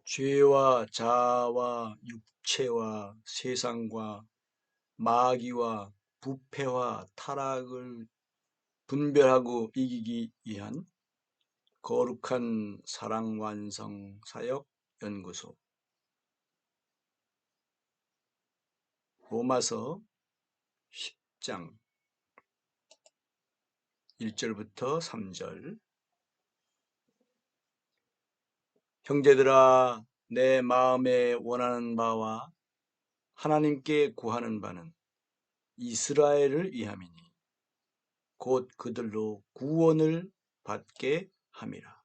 죄와 자아와 육체와 세상과 마귀와 부패와 타락을 분별하고 이기기 위한 거룩한 사랑 완성 사역 연구소 로마서 10장 1절부터 3절. 형제들아, 내 마음에 원하는 바와 하나님께 구하는 바는 이스라엘을 위함이니 곧 그들로 구원을 받게 함이라.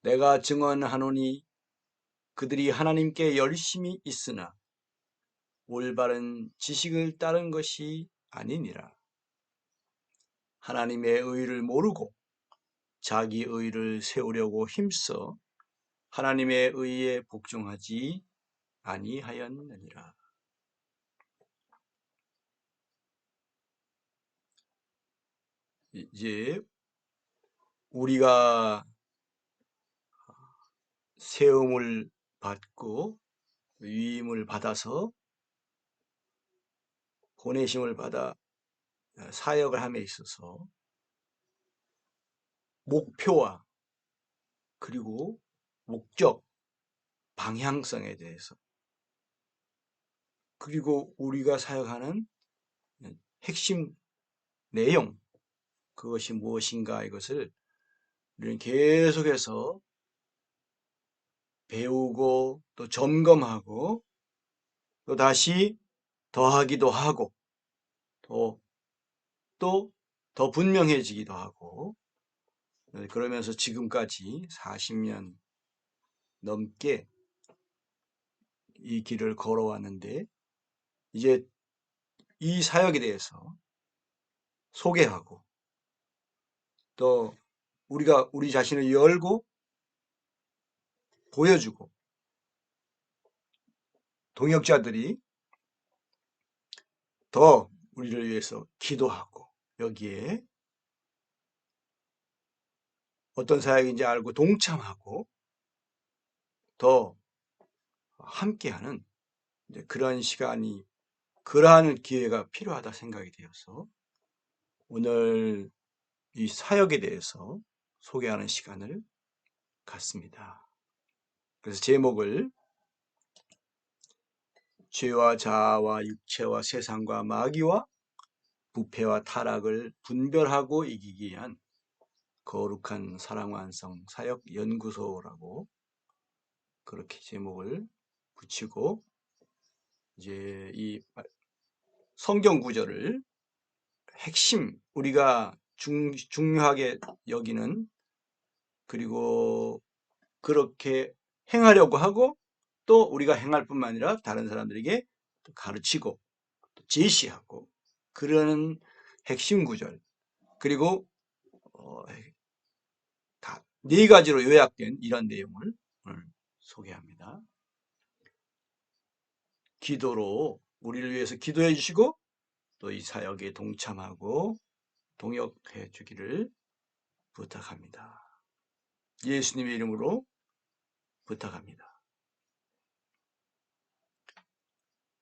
내가 증언하노니 그들이 하나님께 열심히 있으나 올바른 지식을 따른 것이 아니니라. 하나님의 의를 모르고 자기 의를 세우려고 힘써 하나님의 의에 복종하지 아니하였느니라. 이제 우리가 세움을 받고 위임을 받아서 보내심을 받아 사역을 함에 있어서 목표와 그리고 목적, 방향성에 대해서, 그리고 우리가 사역하는 핵심 내용, 그것이 무엇인가, 이것을 우리는 계속해서 배우고 또 점검하고 또 다시 더하기도 하고 또 더 분명해지기도 하고, 그러면서 지금까지 40년 넘게 이 길을 걸어왔는데, 이제 이 사역에 대해서 소개하고 또 우리가 우리 자신을 열고 보여주고 동역자들이 더 우리를 위해서 기도하고 여기에 어떤 사역인지 알고 동참하고 더 함께하는 그런 시간이, 그러한 기회가 필요하다 생각이 되어서 오늘 이 사역에 대해서 소개하는 시간을 갖습니다. 그래서 제목을 죄와 자아와 육체와 세상과 마귀와 부패와 타락을 분별하고 이기기 위한 거룩한 사랑완성 사역 연구소라고 그렇게 제목을 붙이고, 이제 이 성경 구절을 핵심, 우리가 중요하게 여기는, 그리고 그렇게 행하려고 하고 또 우리가 행할 뿐만 아니라 다른 사람들에게 가르치고 또 제시하고 그러는 핵심 구절, 그리고 다 네 가지로 요약된 이런 내용을 오늘 소개합니다. 기도로 우리를 위해서 기도해 주시고 또 이 사역에 동참하고 동역해 주기를 부탁합니다. 예수님의 이름으로 부탁합니다.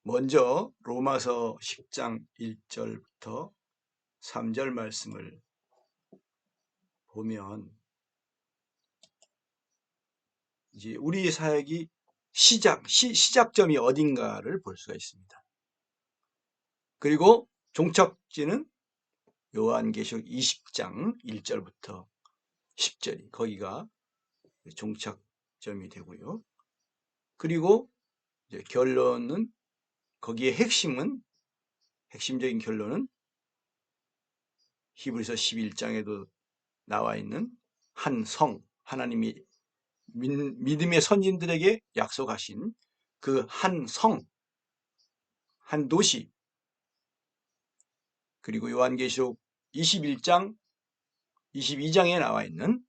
먼저 로마서 10장 1절부터 3절 말씀을 보면, 이제 우리 사역이 시작점이 어딘가를 볼 수가 있습니다. 그리고 종착지는 요한계시록 20장 1절부터 10절이 거기가 종착점이 되고요. 그리고 이제 결론은, 거기에 핵심적인 결론은 히브리서 11장에도 나와 있는 한 성, 하나님이 믿음의 선진들에게 약속하신 그 한 성, 한 도시, 그리고 요한계시록 21장, 22장에 나와 있는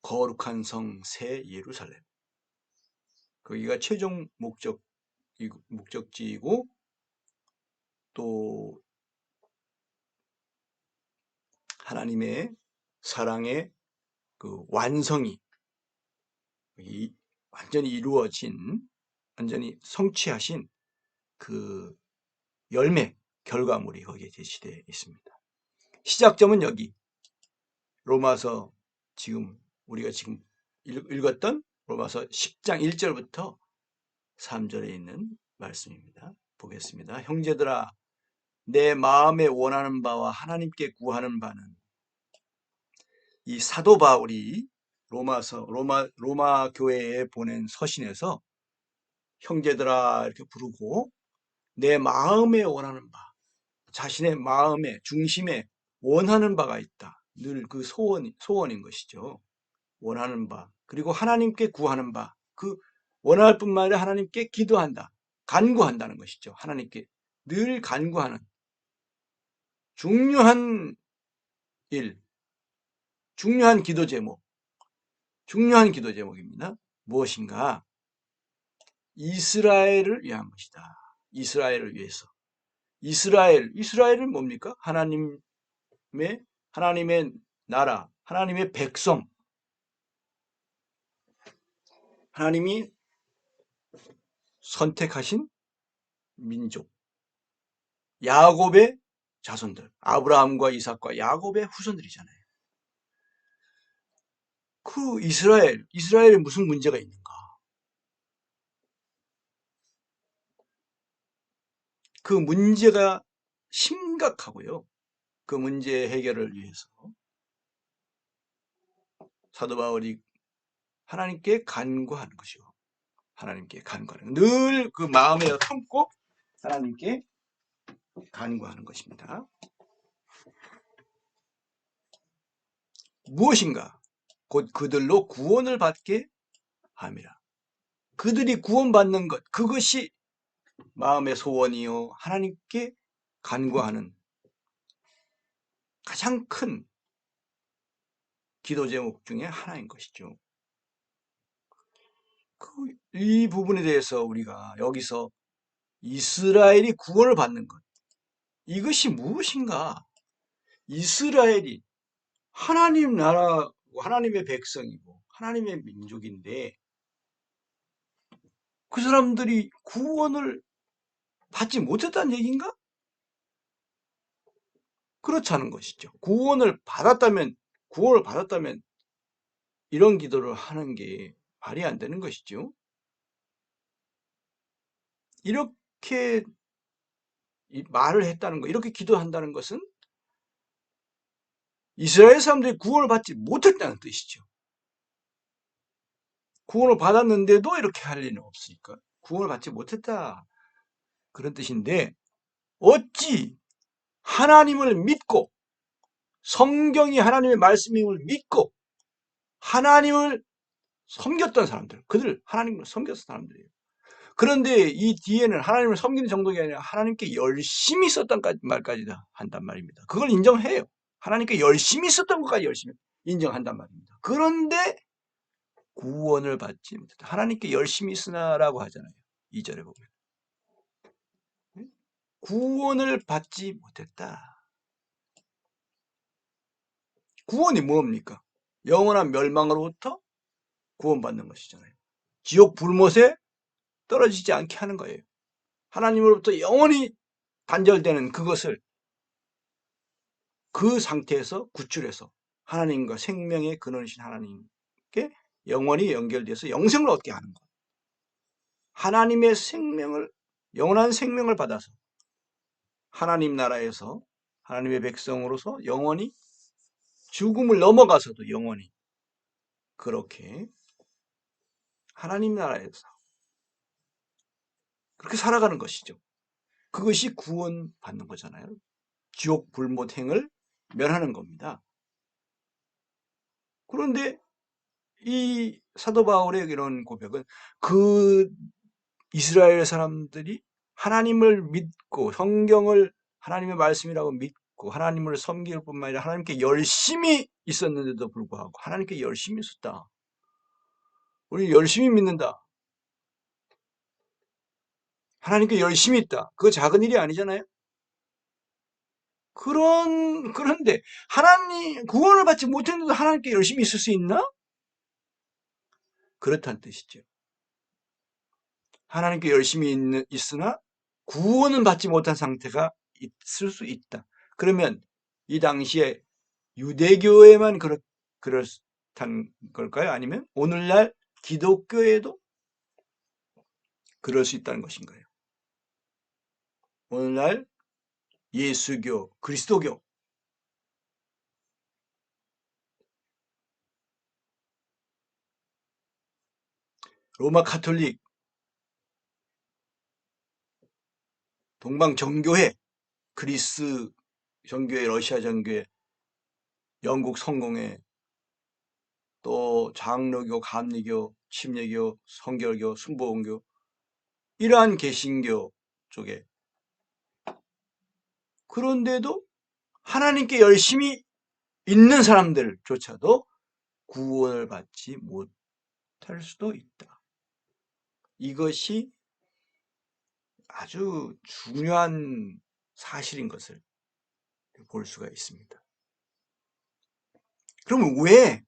거룩한 성 새 예루살렘, 거기가 최종 목적지이고 또 하나님의 사랑의 그 완성이 완전히 이루어진, 완전히 성취하신 그 열매, 결과물이 거기에 제시되어 있습니다. 시작점은 여기 로마서, 지금 우리가 지금 읽었던 로마서 10장 1절부터 3절에 있는 말씀입니다. 보겠습니다. 형제들아, 내 마음에 원하는 바와 하나님께 구하는 바는, 이 사도 바울이 로마 교회에 보낸 서신에서 형제들아 이렇게 부르고, 내 마음에 원하는 바, 자신의 마음의 중심에 원하는 바가 있다. 늘 그 소원인 것이죠. 원하는 바, 그리고 하나님께 구하는 바, 그 원할 뿐만 아니라 하나님께 기도한다, 간구한다는 것이죠. 하나님께 늘 간구하는 중요한 일, 중요한 기도 제목입니다. 무엇인가? 이스라엘을 위한 것이다. 이스라엘을 위해서. 이스라엘은 뭡니까? 하나님의 나라, 하나님의 백성, 하나님이 선택하신 민족, 야곱의 자손들, 아브라함과 이삭과 야곱의 후손들이잖아요. 그 이스라엘에 무슨 문제가 있는가? 그 문제가 심각하고요. 그 문제 해결을 위해서 사도 바울이 하나님께 간구하는 것이고, 하나님께 간구하는, 늘 그 마음에 품고 하나님께 간구하는 것입니다. 무엇인가? 곧 그들로 구원을 받게 함이라. 그들이 구원받는 것, 그것이 마음의 소원이요, 하나님께 간구하는 가장 큰 기도 제목 중에 하나인 것이죠. 이 부분에 대해서 우리가 여기서 이스라엘이 구원을 받는 것, 이것이 무엇인가? 이스라엘이 하나님 나라고 하나님의 백성이고 하나님의 민족인데, 그 사람들이 구원을 받지 못했다는 얘기인가? 그렇지 않은 것이죠. 구원을 받았다면 이런 기도를 하는 게 말이 안 되는 것이죠. 이렇게 말을 했다는 것, 이렇게 기도한다는 것은 이스라엘 사람들이 구원을 받지 못했다는 뜻이죠. 구원을 받았는데도 이렇게 할 리는 없으니까 구원을 받지 못했다, 그런 뜻인데, 어찌 하나님을 믿고, 성경이 하나님의 말씀임을 믿고 하나님을 섬겼던 사람들, 그들 하나님을 섬겼던 사람들이에요. 그런데 이 뒤에는 하나님을 섬기는 정도가 아니라 하나님께 열심히 썼던 말까지 한단 말입니다. 그걸 인정해요. 하나님께 열심히 썼던 것까지 열심히 인정한단 말입니다. 그런데 구원을 받지 못했다. 하나님께 열심히 쓰나라고 하잖아요. 2절에 보면. 구원을 받지 못했다. 구원이 뭡니까? 영원한 멸망으로부터 구원받는 것이잖아요. 지옥 불못에 떨어지지 않게 하는 거예요. 하나님으로부터 영원히 단절되는 그것을, 그 상태에서 구출해서 하나님과 생명의 근원이신 하나님께 영원히 연결돼서 영생을 얻게 하는 것. 하나님의 생명을, 영원한 생명을 받아서 하나님 나라에서 하나님의 백성으로서 영원히, 죽음을 넘어가서도 영원히 그렇게 하나님 나라에서 그렇게 살아가는 것이죠. 그것이 구원받는 거잖아요. 지옥 불못행을 면하는 겁니다. 그런데 이 사도 바울의 이런 고백은, 그 이스라엘 사람들이 하나님을 믿고 성경을 하나님의 말씀이라고 믿고 하나님을 섬길 뿐만 아니라 하나님께 열심히 있었는데도 불구하고, 하나님께 열심히 있었다, 우리 열심히 믿는다, 하나님께 열심히 있다, 그거 작은 일이 아니잖아요. 그런데 하나님 구원을 받지 못했는데도 하나님께 열심히 있을 수 있나? 그렇다는 뜻이죠. 하나님께 열심히 있으나 구원은 받지 못한 상태가 있을 수 있다. 그러면 이 당시에 유대교에만 그렇다는 걸까요? 아니면 오늘날 기독교에도 그럴 수 있다는 것인가요? 오늘날 예수교, 그리스도교, 로마 가톨릭, 동방 정교회, 그리스 정교회, 러시아 정교회, 영국 성공회, 또 장로교, 감리교, 침례교, 성결교, 순복음교, 이러한 개신교 쪽에, 그런데도 하나님께 열심히 있는 사람들조차도 구원을 받지 못할 수도 있다. 이것이 아주 중요한 사실인 것을 볼 수가 있습니다. 그러면 왜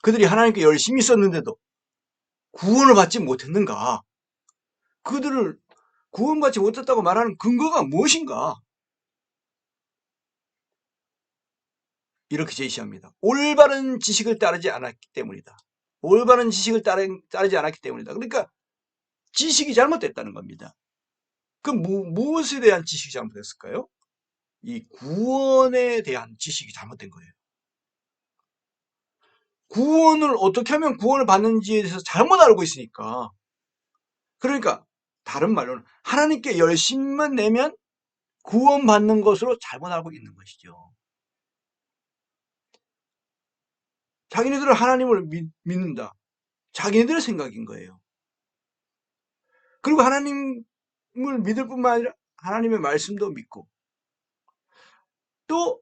그들이 하나님께 열심히 있었는데도 구원을 받지 못했는가? 그들을 구원받지 못했다고 말하는 근거가 무엇인가? 이렇게 제시합니다. 올바른 지식을 따르지 않았기 때문이다. 올바른 지식을 따르지 않았기 때문이다. 그러니까 지식이 잘못됐다는 겁니다. 그럼 무엇에 대한 지식이 잘못됐을까요? 이 구원에 대한 지식이 잘못된 거예요. 구원을 어떻게 하면 구원을 받는지에 대해서 잘못 알고 있으니까. 그러니까 다른 말로는 하나님께 열심만 내면 구원받는 것으로 잘못 알고 있는 것이죠. 자기네들은 하나님을 믿는다. 자기네들의 생각인 거예요. 그리고 하나님을 믿을 뿐만 아니라 하나님의 말씀도 믿고, 또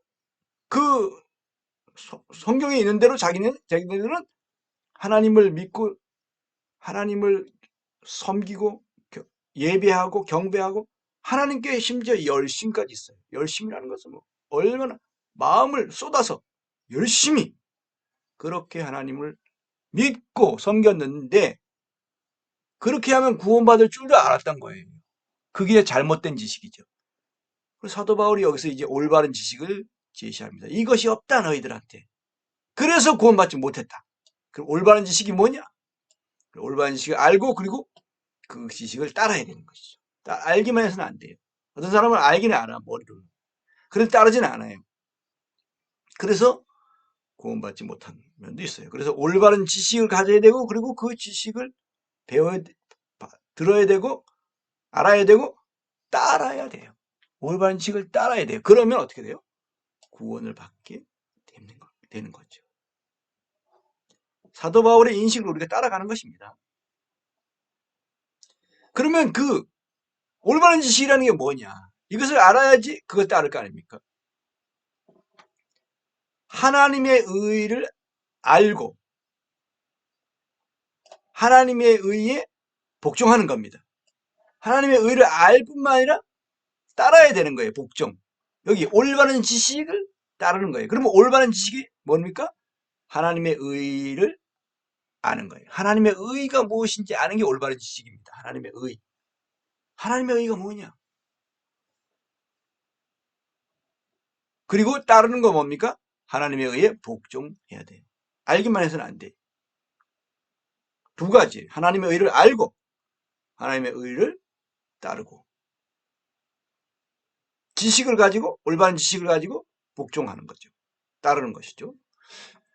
그 성경에 있는 대로 자기네들은 하나님을 믿고 하나님을 섬기고 예배하고 경배하고 하나님께 심지어 열심까지 있어요. 열심이라는 것은 뭐 얼마나 마음을 쏟아서 열심히 그렇게 하나님을 믿고 섬겼는데, 그렇게 하면 구원받을 줄도 알았던 거예요. 그게 잘못된 지식이죠. 사도 바울이 여기서 이제 올바른 지식을 제시합니다. 이것이 없다 너희들한테. 그래서 구원받지 못했다. 그럼 올바른 지식이 뭐냐? 올바른 지식을 알고 그리고 그 지식을 따라야 되는 것이죠. 알기만 해서는 안 돼요. 어떤 사람은 알기는 알아, 머리로. 그래서 따르지는 않아요. 그래서 구원받지 못한 면도 있어요. 그래서 올바른 지식을 가져야 되고, 그리고 그 지식을 들어야 되고, 알아야 되고, 따라야 돼요. 올바른 지식을 따라야 돼요. 그러면 어떻게 돼요? 구원을 받게 되는 거죠. 사도 바울의 인식을 우리가 따라가는 것입니다. 그러면 그 올바른 지식이라는 게 뭐냐? 이것을 알아야지 그걸 따를 거 아닙니까? 하나님의 의를 알고 하나님의 의에 복종하는 겁니다. 하나님의 의를 알 뿐만 아니라 따라야 되는 거예요. 복종. 여기 올바른 지식을 따르는 거예요. 그러면 올바른 지식이 뭡니까? 하나님의 의를 아는 거예요. 하나님의 의가 무엇인지 아는 게 올바른 지식입니다. 하나님의 의. 하나님의 의가 뭐냐? 그리고 따르는 거 뭡니까? 하나님의 의에 복종해야 돼요. 알기만 해서는 안 돼요. 두 가지. 하나님의 의를 알고 하나님의 의를 따르고, 지식을 가지고 올바른 지식을 가지고 복종하는 거죠. 따르는 것이죠.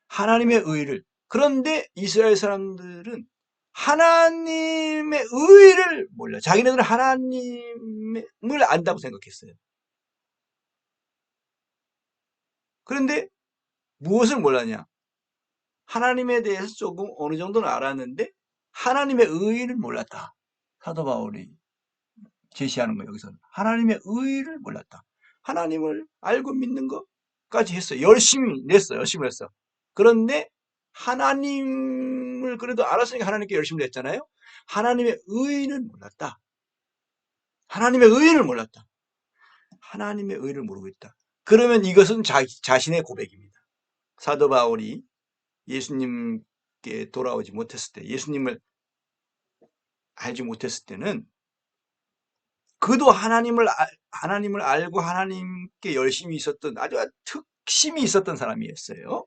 하나님의 의를. 그런데 이스라엘 사람들은 하나님의 의를 몰라. 자기네들은 하나님을 안다고 생각했어요. 그런데 무엇을 몰랐냐? 하나님에 대해서 조금 어느 정도는 알았는데 하나님의 의를 몰랐다. 사도 바울이 제시하는 거예요. 여기서는 하나님의 의를 몰랐다. 하나님을 알고 믿는 것까지 했어요. 열심히 했어. 그런데 하나님을 그래도 알았으니까 하나님께 열심히 했잖아요. 하나님의 의를 몰랐다. 하나님의 의를 몰랐다. 하나님의 의를 모르고 있다. 그러면 이것은 자신의 고백입니다. 사도 바울이 예수님 하나님께 돌아오지 못했을 때, 예수님을 알지 못했을 때는 그도 하나님을 알고 하나님께 열심히 있었던 아주 특심이 있었던 사람이었어요.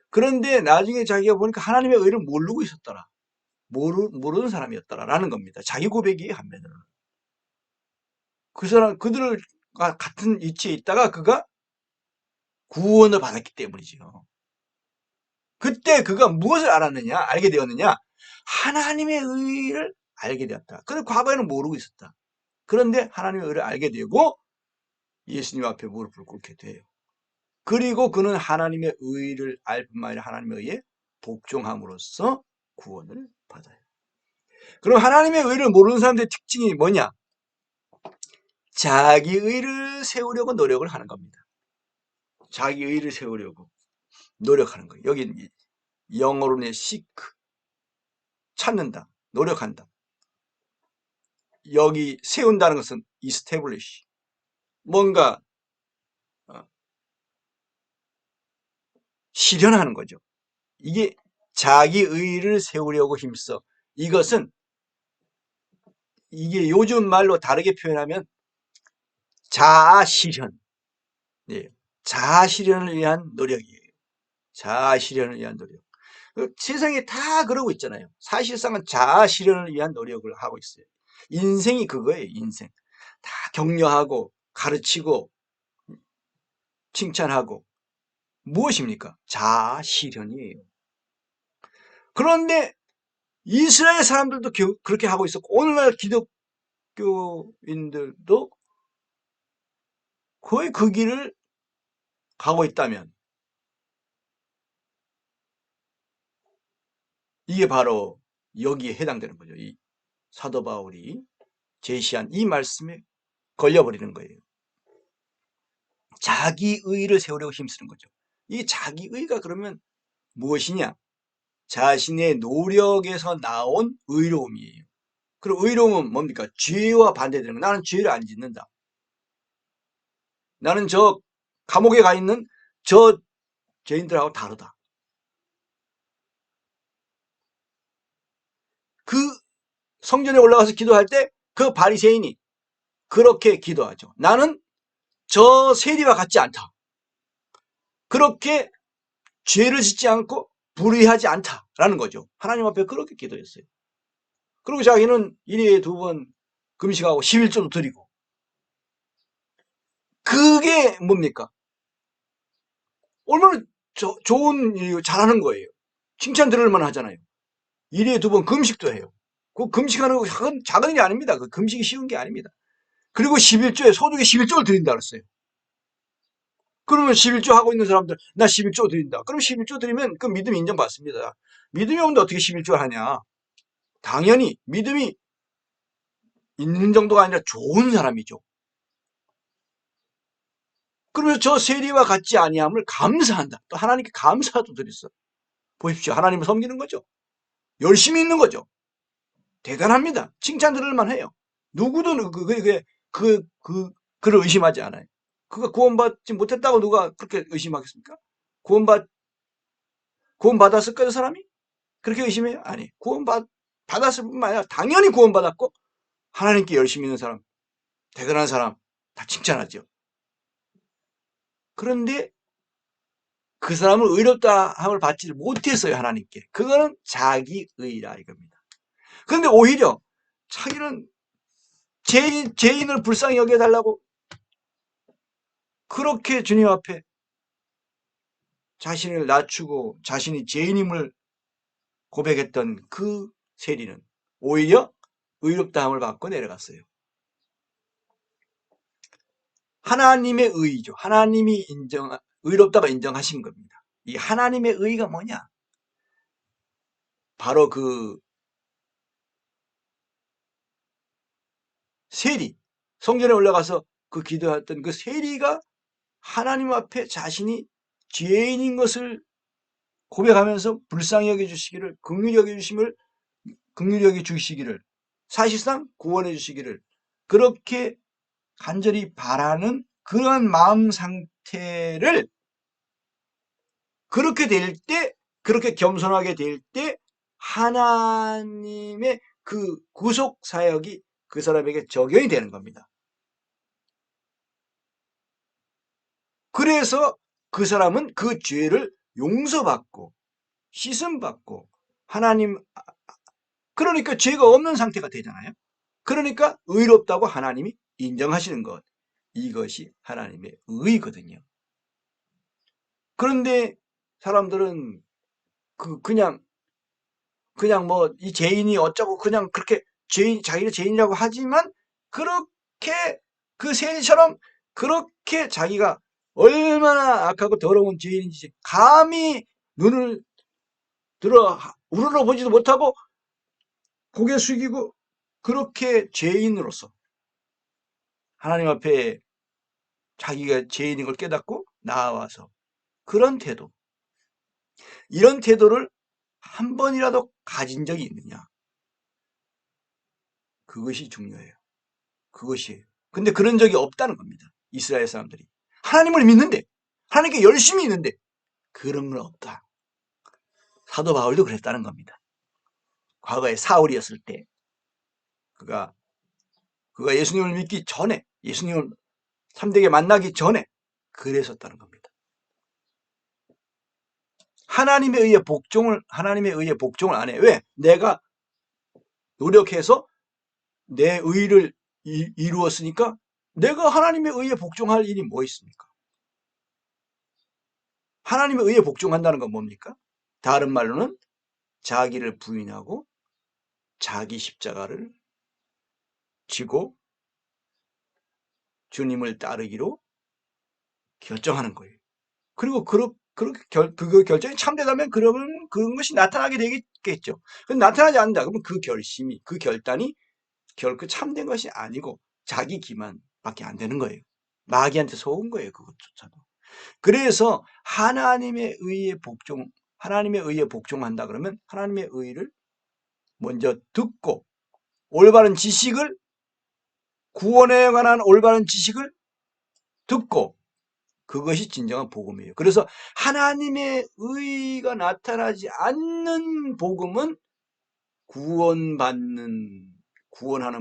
그런데 나중에 자기가 보니까 하나님의 의를 모르고 있었더라. 모르는 사람이었더라라는 겁니다. 자기 고백이 한면으로는. 그들과 같은 위치에 있다가 그가 구원을 받았기 때문이죠. 그때 그가 무엇을 알게 되었느냐? 하나님의 의를 알게 되었다. 그런데 과거에는 모르고 있었다. 그런데 하나님의 의를 알게 되고 예수님 앞에 무릎을 꿇게 돼요. 그리고 그는 하나님의 의를 알 뿐만 아니라 하나님의 의에 복종함으로써 구원을 받아요. 그럼 하나님의 의를 모르는 사람들의 특징이 뭐냐? 자기 의를 세우려고 노력을 하는 겁니다. 자기 의를 세우려고 노력하는 거예요. 여기 영어로는 seek, 찾는다, 노력한다. 여기 세운다는 것은 establish, 뭔가 실현하는 거죠. 이게 자기 의를 세우려고 힘써. 이게 요즘 말로 다르게 표현하면 자아실현. 네. 자아실현을 위한 노력이에요. 자아실현을 위한 노력. 세상에 다 그러고 있잖아요. 사실상은 자아실현을 위한 노력을 하고 있어요. 인생이 그거예요. 인생. 다 격려하고 가르치고 칭찬하고 무엇입니까? 자아실현이에요. 그런데 이스라엘 사람들도 그렇게 하고 있었고 오늘날 기독교인들도 거의 그 길을 가고 있다면 이게 바로 여기에 해당되는 거죠. 이 사도 바울이 제시한 이 말씀에 걸려버리는 거예요. 자기 의를 세우려고 힘쓰는 거죠. 이 자기 의가 그러면 무엇이냐? 자신의 노력에서 나온 의로움이에요. 그리고 의로움은 뭡니까? 죄와 반대되는 거. 나는 죄를 안 짓는다. 나는 저 감옥에 가 있는 저 죄인들하고 다르다. 그 성전에 올라가서 기도할 때 그 바리새인이 그렇게 기도하죠. 나는 저 세리와 같지 않다. 그렇게 죄를 짓지 않고 불의하지 않다라는 거죠. 하나님 앞에 그렇게 기도했어요. 그리고 자기는 1회에 2번 금식하고 11조도 드리고. 그게 뭡니까? 얼마나 좋은 일, 잘하는 거예요. 칭찬 들을 만하잖아요. 1회에 2번 금식도 해요. 그 금식하는 거 작은 일이 아닙니다. 그 금식이 쉬운 게 아닙니다. 그리고 11조에 소득의 11조를 드린다 그랬어요. 그러면 11조 하고 있는 사람들 나 11조 드린다. 그럼 11조 드리면 그 믿음이 인정받습니다. 믿음이 없는데 어떻게 11조 하냐. 당연히 믿음이 있는 정도가 아니라 좋은 사람이죠. 그러면서 저 세리와 같지 아니함을 감사한다. 또 하나님께 감사도 드렸어. 보십시오. 하나님을 섬기는 거죠. 열심히 있는 거죠. 대단합니다. 칭찬 들을 만해요. 누구도 그를 의심하지 않아요. 그가 구원받지 못했다고 누가 그렇게 의심하겠습니까? 구원받았을까요, 사람이? 그렇게 의심해요? 아니, 받았을 뿐만 아니라 당연히 구원받았고 하나님께 열심히 있는 사람, 대단한 사람 다 칭찬하죠. 그런데 그 사람은 의롭다함을 받지 못했어요, 하나님께. 그거는 자기의라 이겁니다. 그런데 오히려 자기는 죄인을 불쌍히 여겨달라고 그렇게 주님 앞에 자신을 낮추고 자신이 죄인임을 고백했던 그 세리는 오히려 의롭다함을 받고 내려갔어요. 하나님의 의죠. 하나님이 의롭다가 인정하신 겁니다. 이 하나님의 의가 뭐냐? 바로 그 세리, 성전에 올라가서 그 기도했던 그 세리가 하나님 앞에 자신이 죄인인 것을 고백하면서 불쌍히 여겨주시기를, 긍휼히 여겨주시기를, 사실상 구원해 주시기를 그렇게 간절히 바라는 그러한 마음 상태를 그렇게 될 때 그렇게 겸손하게 될 때 하나님의 그 구속 사역이 그 사람에게 적용이 되는 겁니다. 그래서 그 사람은 그 죄를 용서받고 씻음받고 하나님, 그러니까 죄가 없는 상태가 되잖아요. 그러니까 의롭다고 하나님이 인정하시는 것, 이것이 하나님의 의거든요. 그런데 사람들은 그냥 뭐 이 죄인이 어쩌고 그냥 그렇게 자기를 죄인이라고 하지만, 그렇게 그 세리처럼 그렇게 자기가 얼마나 악하고 더러운 죄인인지 감히 눈을 들어 우러러 보지도 못하고 고개 숙이고 그렇게 죄인으로서 하나님 앞에 자기가 죄인인 걸 깨닫고 나와서 그런 태도, 이런 태도를 한 번이라도 가진 적이 있느냐, 그것이 중요해요. 그것이에요. 근데 그런 적이 없다는 겁니다. 이스라엘 사람들이 하나님을 믿는데, 하나님께 열심히 있는데 그런 건 없다. 사도 바울도 그랬다는 겁니다. 과거에 사울이었을 때 그가 예수님을 믿기 전에, 예수님을 참되게 만나기 전에 그랬었다는 겁니다. 하나님에 의해 복종을 안 해. 왜? 내가 노력해서 내 의를 이루었으니까 내가 하나님에 의해 복종할 일이 뭐 있습니까? 하나님에 의해 복종한다는 건 뭡니까? 다른 말로는 자기를 부인하고 자기 십자가를 지고 주님을 따르기로 결정하는 거예요. 그리고 그렇게 그 결정이 참되다면 그러면 그런 것이 나타나게 되겠죠. 나타나지 않는다 그러면 그 결심이, 그 결단이 결코 참된 것이 아니고 자기 기만밖에 안 되는 거예요. 마귀한테 속은 거예요, 그것조차도. 그래서 하나님에 의해 복종한다 그러면 하나님의 의를 먼저 듣고 올바른 지식을, 구원에 관한 올바른 지식을 듣고, 그것이 진정한 복음이에요. 그래서 하나님의 의가 나타나지 않는 복음은 구원하는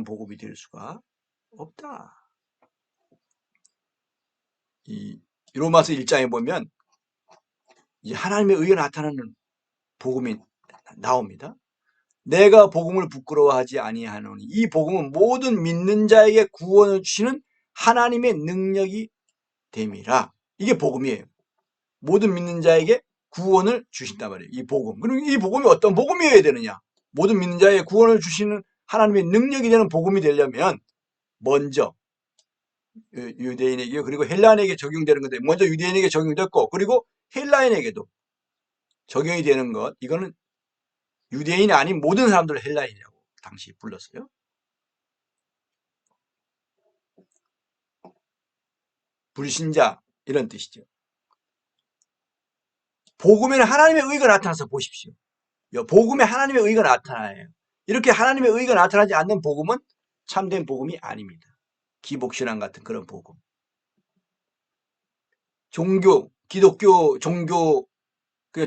복음이 될 수가 없다. 이 로마서 1장에 보면 이 하나님의 의가 나타나는 복음이 나옵니다. 내가 복음을 부끄러워하지 아니하노니 이 복음은 모든 믿는 자에게 구원을 주시는 하나님의 능력이 됨이라. 이게 복음이에요. 모든 믿는 자에게 구원을 주신단 말이에요. 이 복음. 그럼 이 복음이 어떤 복음이어야 되느냐? 모든 믿는 자에게 구원을 주시는 하나님의 능력이 되는 복음이 되려면 먼저 유대인에게 그리고 헬라인에게 적용되는 건데, 먼저 유대인에게 적용됐고 그리고 헬라인에게도 적용이 되는 것, 이거는 유대인이 아닌 모든 사람들을 헬라인이라고 당시 불렀어요. 불신자 이런 뜻이죠. 복음에는 하나님의 의가 나타나서 보십시오. 복음에 하나님의 의가 나타나요. 이렇게 하나님의 의가 나타나지 않는 복음은 참된 복음이 아닙니다. 기복신앙 같은 그런 복음. 기독교 종교,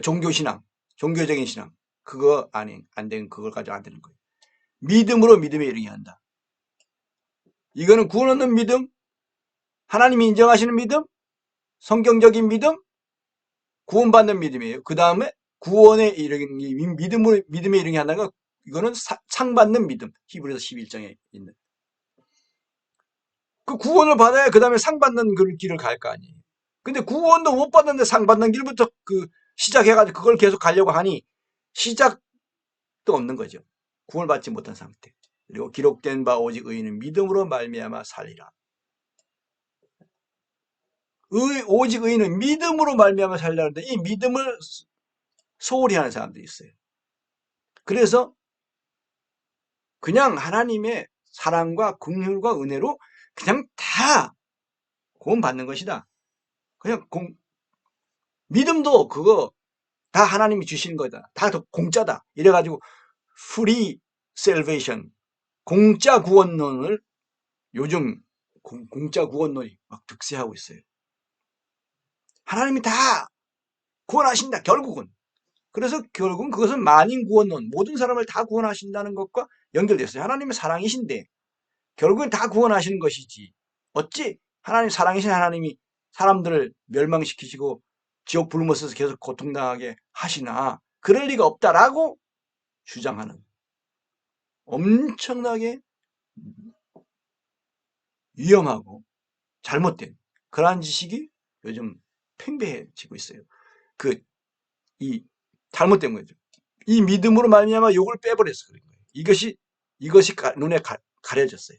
종교신앙, 종교적인 신앙, 그거 안 되는, 그걸 가지고 안 되는 거예요. 믿음으로 믿음에 이르게 한다. 이거는 구원 얻는 믿음, 하나님이 인정하시는 믿음, 성경적인 믿음, 구원받는 믿음이에요. 그 다음에 구원에 이르게, 믿음에 이르게 한다는 건 이거는 상받는 믿음. 히브리서 11장에 있는. 그 구원을 받아야 그 다음에 상받는 그 길을 갈 거 아니에요. 근데 구원도 못 받는데 상받는 길부터 시작해가지고 그걸 계속 가려고 하니 시작도 없는 거죠. 구원을 받지 못한 상태. 그리고 기록된 바 오직 의인은 믿음으로 말미암아 살리라. 오직 의인은 믿음으로 말미암아 살리라는데 이 믿음을 소홀히 하는 사람들이 있어요. 그래서 그냥 하나님의 사랑과 긍휼과 은혜로 그냥 다 구원받는 것이다. 그냥 믿음도 그거 다 하나님이 주시는 거다. 다 공짜다. 이래가지고 free salvation, 공짜 구원론을 요즘 공짜 구원론이 막 득세하고 있어요. 하나님이 다 구원하신다. 결국은 그래서 결국은 그것은 만인 구원론, 모든 사람을 다 구원하신다는 것과 연결됐어요. 하나님의 사랑이신데 결국은 다 구원하시는 것이지. 어찌 하나님 사랑이신 하나님이 사람들을 멸망시키시고 지옥 불못에서 계속 고통당하게 하시나, 그럴 리가 없다라고 주장하는 엄청나게 위험하고 잘못된 그러한 지식이 요즘 팽배해지고 있어요. 이 잘못된 거죠. 이 믿음으로 말미암아 욕을 빼버려서 그런 거예요. 이것이 눈에 가려졌어요.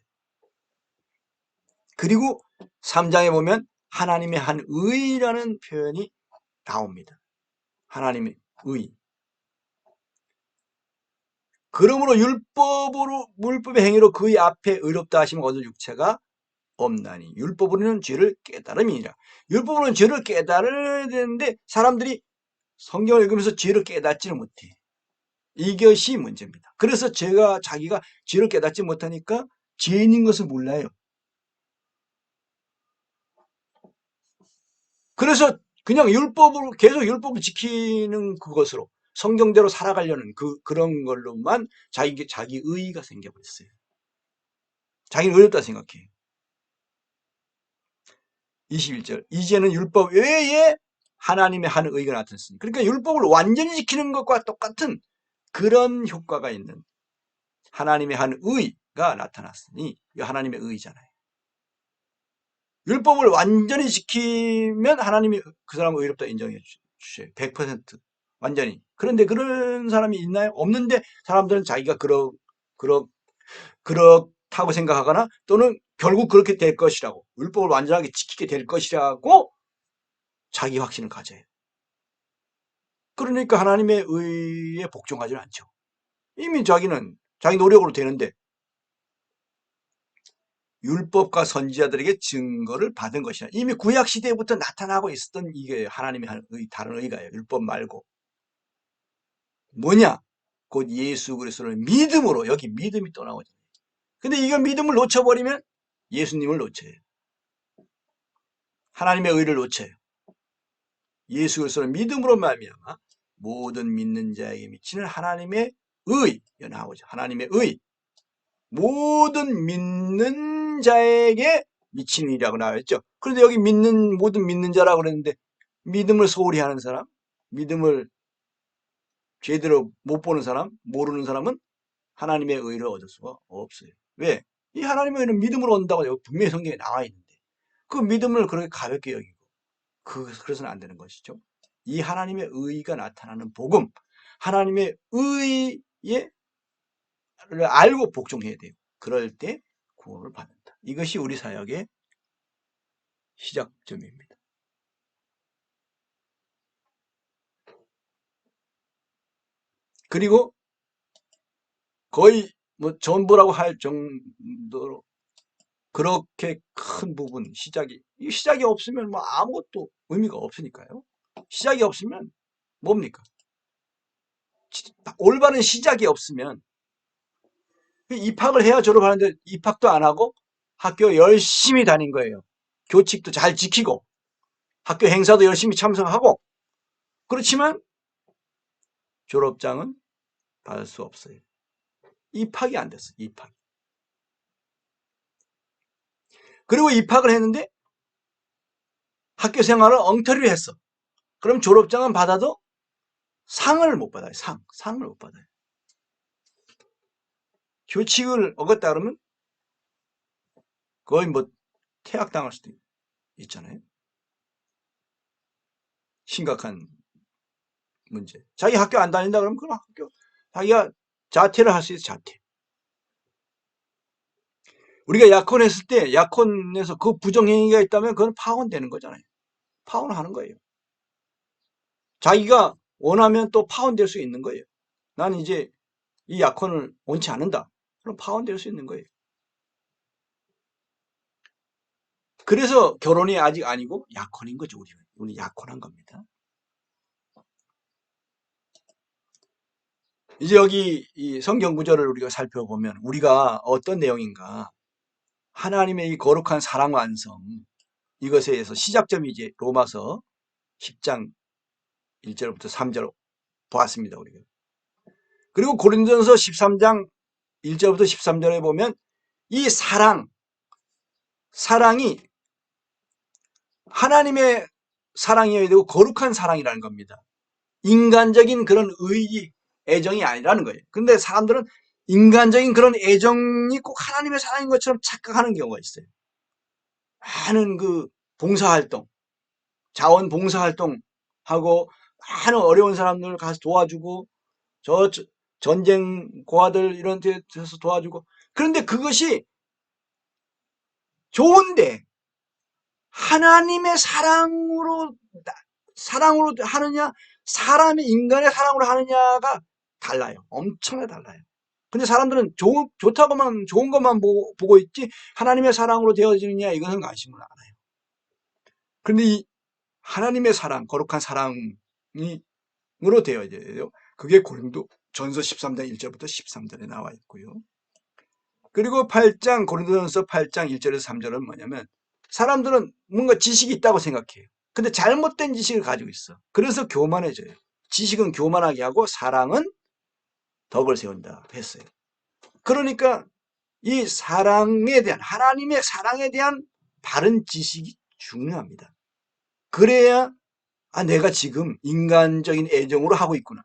그리고 3장에 보면 하나님의 한 의라는 표현이 나옵니다. 하나님의 의. 그러므로 율법의 행위로 그의 앞에 의롭다 하심을 얻을 육체가 없나니 율법으로는 죄를 깨달음이니라. 율법으로는 죄를 깨달아야 되는데 사람들이 성경을 읽으면서 죄를 깨닫지는 못해. 이것이 문제입니다. 그래서 자기가 죄를 깨닫지 못하니까 죄인인 것을 몰라요. 그래서 그냥 계속 율법을 지키는 그것으로 성경대로 살아가려는 그런 걸로만 자기 의의가 생겨버렸어요. 자기는 어렵다 생각해. 21절. 이제는 율법 외에 하나님의 한 의가 나타났으니. 그러니까 율법을 완전히 지키는 것과 똑같은 그런 효과가 있는 하나님의 한 의가 나타났으니, 이 하나님의 의잖아요. 율법을 완전히 지키면 하나님이 그 사람을 의롭다 인정해 주셔요. 100% 완전히. 그런데 그런 사람이 있나요? 없는데 사람들은 자기가 그렇다고 생각하거나 또는 결국 그렇게 될 것이라고, 율법을 완전하게 지키게 될 것이라고 자기 확신을 가져요. 그러니까 하나님의 의에 복종하지 않죠. 이미 자기 노력으로 되는데 율법과 선지자들에게 증거를 받은 것이야. 이미 구약 시대부터 나타나고 있었던 이게 하나님의 다른 의가예요. 율법 말고. 뭐냐? 곧 예수 그리스도를 믿음으로, 여기 믿음이 또 나오죠. 근데 이거 믿음을 놓쳐버리면 예수님을 놓쳐요. 하나님의 의를 놓쳐요. 예수 그리스도를 믿음으로 말미암아 모든 믿는 자에게 미치는 하나님의 의, 나오죠. 하나님의 의. 모든 믿는 자에게 미치는 일이라고 나와있죠. 그런데 여기 모든 믿는 자라고 그랬는데 믿음을 소홀히 하는 사람, 믿음을 제대로 못 보는 사람, 모르는 사람은 하나님의 의를 얻을 수가 없어요. 왜? 이 하나님의 의는 믿음으로 얻는다고 분명히 성경에 나와 있는데 그 믿음을 그렇게 가볍게 여기고 그래서는 안 되는 것이죠. 이 하나님의 의가 나타나는 복음, 하나님의 의에 알고 복종해야 돼요. 그럴 때 구원을 받는다. 이것이 우리 사역의 시작점입니다. 그리고 거의 전부라고 할 정도로 그렇게 큰 부분, 이 시작이 없으면 아무것도 의미가 없으니까요. 시작이 없으면 뭡니까? 올바른 시작이 없으면 입학을 해야 졸업하는데 입학도 안 하고 학교 열심히 다닌 거예요. 교칙도 잘 지키고 학교 행사도 열심히 참석하고, 그렇지만 졸업장은 받을 수 없어요. 입학이 안 됐어요. 입학. 그리고 입학을 했는데 학교 생활을 엉터리로 했어. 그럼 졸업장은 받아도 상을 못 받아요. 상을 못 받아요. 규칙을 어겼다 그러면 거의 퇴학당할 수도 있잖아요. 심각한 문제. 자기 학교 안 다닌다 그러면 그럼 자기가 자퇴를 할 수 있어. 자퇴. 우리가 약혼했을 때 약혼에서 그 부정행위가 있다면 그건 파혼되는 거잖아요. 파혼하는 거예요. 자기가 원하면 또 파혼될 수 있는 거예요. 나는 이제 이 약혼을 원치 않는다. 그럼 파혼될 수 있는 거예요. 그래서 결혼이 아직 아니고 약혼인 거죠. 우리 약혼한 겁니다. 이제 여기 이 성경 구절을 우리가 살펴보면 우리가 어떤 내용인가, 하나님의 이 거룩한 사랑 완성, 이것에 의해서 시작점이 이제 로마서 10장 1절부터 3절 보았습니다. 우리가. 그리고 고린도전서 13장 1절부터 13절에 보면 이 사랑이 하나님의 사랑이어야 되고 거룩한 사랑이라는 겁니다. 인간적인 그런 의지, 애정이 아니라는 거예요. 그런데 사람들은 인간적인 그런 애정이 꼭 하나님의 사랑인 것처럼 착각하는 경우가 있어요. 많은 그 봉사활동, 자원봉사활동하고 많은 어려운 사람들 가서 도와주고 전쟁 고아들 이런 데서 도와주고, 그런데 그것이 좋은데 하나님의 사랑으로 하느냐, 사람의 인간의 사랑으로 하느냐가 달라요. 엄청나게 달라요. 근데 사람들은 좋다고만, 좋은 것만 보고 있지 하나님의 사랑으로 되어지느냐, 이것은 관심을 안 해요. 그런데 이 하나님의 사랑, 거룩한 사랑으로 되어야 돼요. 그게 고린도전서 13장 1절부터 13절에 나와 있고요. 그리고 고린도전서 8장 1절에서 3절은 뭐냐면, 사람들은 뭔가 지식이 있다고 생각해요. 근데 잘못된 지식을 가지고 있어. 그래서 교만해져요. 지식은 교만하게 하고 사랑은 덕을 세운다 했어요. 그러니까 이 사랑에 대한, 하나님의 사랑에 대한 바른 지식이 중요합니다. 그래야 내가 지금 인간적인 애정으로 하고 있구나.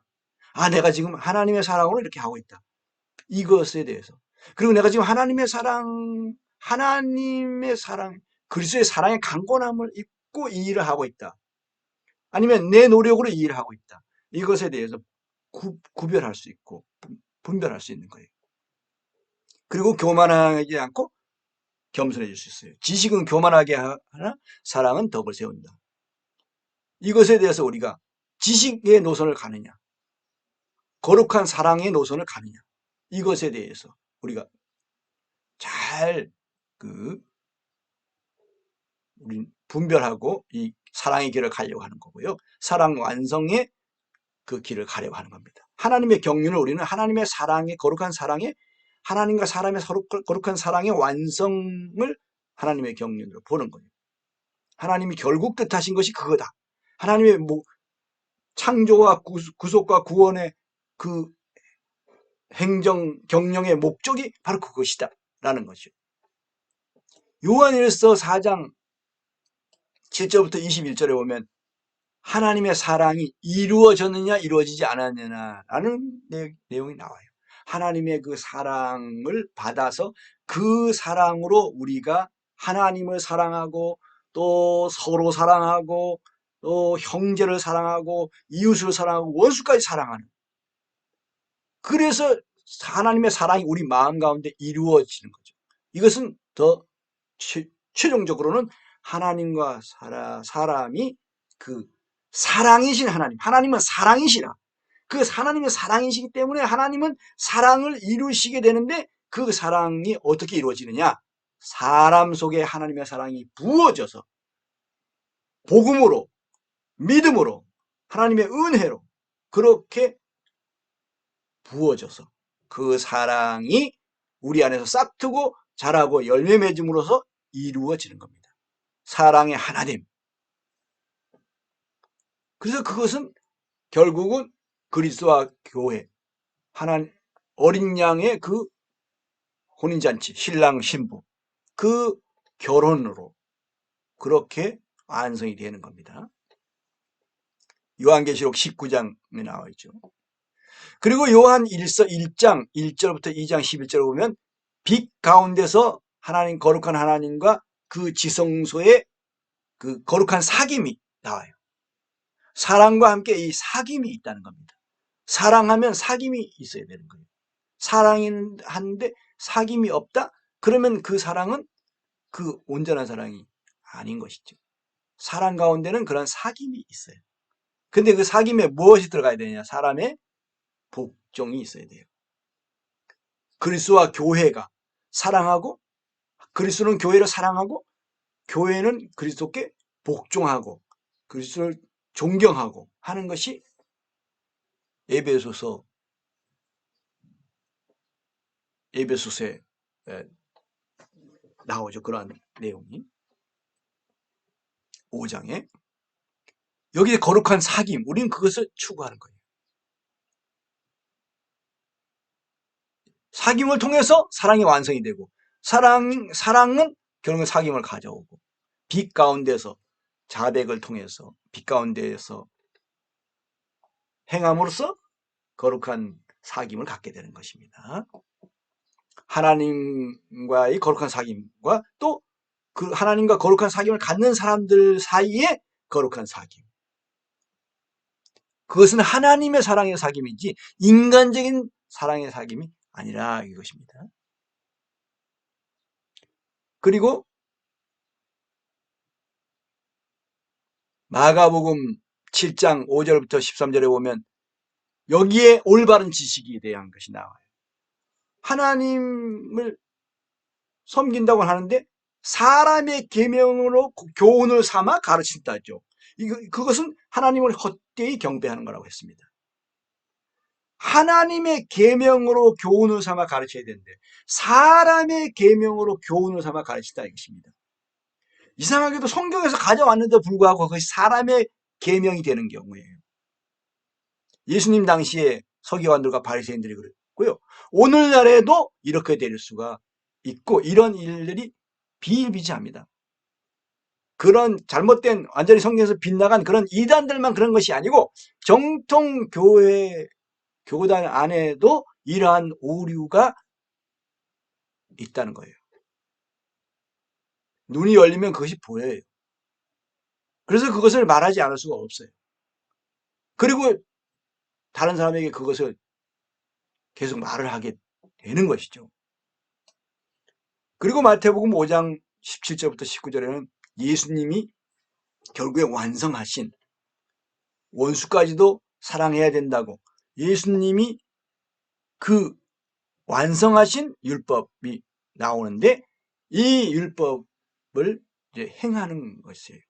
내가 지금 하나님의 사랑으로 이렇게 하고 있다. 이것에 대해서. 그리고 내가 지금 하나님의 사랑, 그리스도의 사랑의 강권함을 입고 이 일을 하고 있다. 아니면 내 노력으로 이 일을 하고 있다. 이것에 대해서 구별할 수 있고 분별할 수 있는 거예요. 그리고 교만하지 않고 겸손해질 수 있어요. 지식은 교만하게 하나 사랑은 덕을 세운다. 이것에 대해서 우리가 지식의 노선을 가느냐, 거룩한 사랑의 노선을 가느냐, 이것에 대해서 우리가 잘 우리 분별하고 이 사랑의 길을 가려고 하는 거고요. 사랑 완성의 그 길을 가려고 하는 겁니다. 하나님의 경륜을 우리는 하나님의 사랑의, 거룩한 사랑의, 하나님과 사람의 거룩한 사랑의 완성을 하나님의 경륜으로 보는 거예요. 하나님이 결국 뜻하신 것이 그거다. 하나님의 창조와 구속과 구원의 그 경영의 목적이 바로 그것이다 라는 것이죠. 요한일서 4장 7절부터 21절에 보면 하나님의 사랑이 이루어졌느냐 이루어지지 않았느냐라는 내용이 나와요. 하나님의 그 사랑을 받아서 그 사랑으로 우리가 하나님을 사랑하고 또 서로 사랑하고 또 형제를 사랑하고 이웃을 사랑하고 원수까지 사랑하는, 그래서 하나님의 사랑이 우리 마음 가운데 이루어지는 거죠. 이것은 더 최종적으로는 하나님과 사람이 그 사랑이신 하나님은 사랑이시라. 그 하나님의 사랑이시기 때문에 하나님은 사랑을 이루시게 되는데, 그 사랑이 어떻게 이루어지느냐, 사람 속에 하나님의 사랑이 부어져서 복음으로, 믿음으로, 하나님의 은혜로 그렇게 부어져서 그 사랑이 우리 안에서 싹트고 자라고 열매 맺음으로써 이루어지는 겁니다. 사랑의 하나님. 그래서 그것은 결국은 그리스도와 교회, 어린 양의 그 혼인잔치, 신랑 신부, 그 결혼으로 그렇게 완성이 되는 겁니다. 요한계시록 19장에 나와 있죠. 그리고 요한1서 1장 1절부터 2장 11절을 보면 빛 가운데서 거룩한 하나님과 그 지성소에 그 거룩한 사귐이 나와요. 사랑과 함께 이 사귐이 있다는 겁니다. 사랑하면 사귐이 있어야 되는 거예요. 사랑하는데 사귐이 없다? 그러면 그 사랑은 그 온전한 사랑이 아닌 것이죠. 사랑 가운데는 그런 사귐이 있어요. 근데 그 사귐에 무엇이 들어가야 되느냐? 사람의 복종이 있어야 돼요. 그리스도와 교회가 사랑하고, 그리스도는 교회를 사랑하고, 교회는 그리스도께 복종하고 그리스도를 존경하고 하는 것이 에베소서에 나오죠. 그러한 내용이 5장에 여기에 거룩한 사귐, 우리는 그것을 추구하는 거예요. 사귐을 통해서 사랑이 완성이 되고 사랑은 결국은 사귐을 가져오고 빛 가운데서 자백을 통해서 빛 가운데에서 행함으로써 거룩한 사귐을 갖게 되는 것입니다. 하나님과의 거룩한 사귐과 또 그 하나님과 거룩한 사귐을 갖는 사람들 사이에 거룩한 사귐. 그것은 하나님의 사랑의 사귐이지 인간적인 사랑의 사귐이 아니라 이것입니다. 그리고 마가복음 7장 5절부터 13절에 보면 여기에 올바른 지식에 대한 것이 나와요. 하나님을 섬긴다고 하는데 사람의 계명으로 교훈을 삼아 가르친다죠. 그것은 하나님을 헛되이 경배하는 거라고 했습니다. 하나님의 계명으로 교훈을 삼아 가르쳐야 되는데 사람의 계명으로 교훈을 삼아 가르친다 이것입니다. 이상하게도 성경에서 가져왔는데 불구하고 그것이 사람의 계명이 되는 경우에요. 예수님 당시에 서기관들과 바리새인들이 그랬고요. 오늘날에도 이렇게 될 수가 있고 이런 일들이 비일비재합니다. 그런 잘못된 완전히 성경에서 빗나간 그런 이단들만 그런 것이 아니고 정통 교회 교단 안에도 이러한 오류가 있다는 거예요. 눈이 열리면 그것이 보여요. 그래서 그것을 말하지 않을 수가 없어요. 그리고 다른 사람에게 그것을 계속 말을 하게 되는 것이죠. 그리고 마태복음 5장 17절부터 19절에는 예수님이 결국에 완성하신 원수까지도 사랑해야 된다고 예수님이 그 완성하신 율법이 나오는데 이 율법을 이제 행하는 것이에요.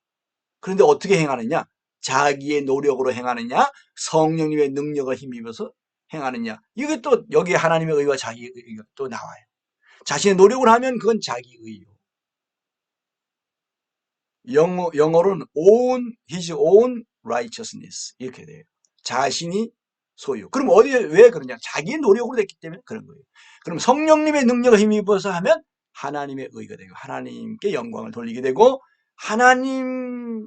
그런데 어떻게 행하느냐? 자기의 노력으로 행하느냐? 성령님의 능력을 힘입어서 행하느냐? 이게 또 여기에 하나님의 의와 자기의 의가 또 나와요. 자신의 노력을 하면 그건 자기 의요. 영어로는 his own righteousness 이렇게 돼요. 자신이 소유. 그럼 왜 그러냐? 자기의 노력으로 됐기 때문에 그런 거예요. 그럼 성령님의 능력을 힘입어서 하면 하나님의 의가 되고 하나님께 영광을 돌리게 되고 하나님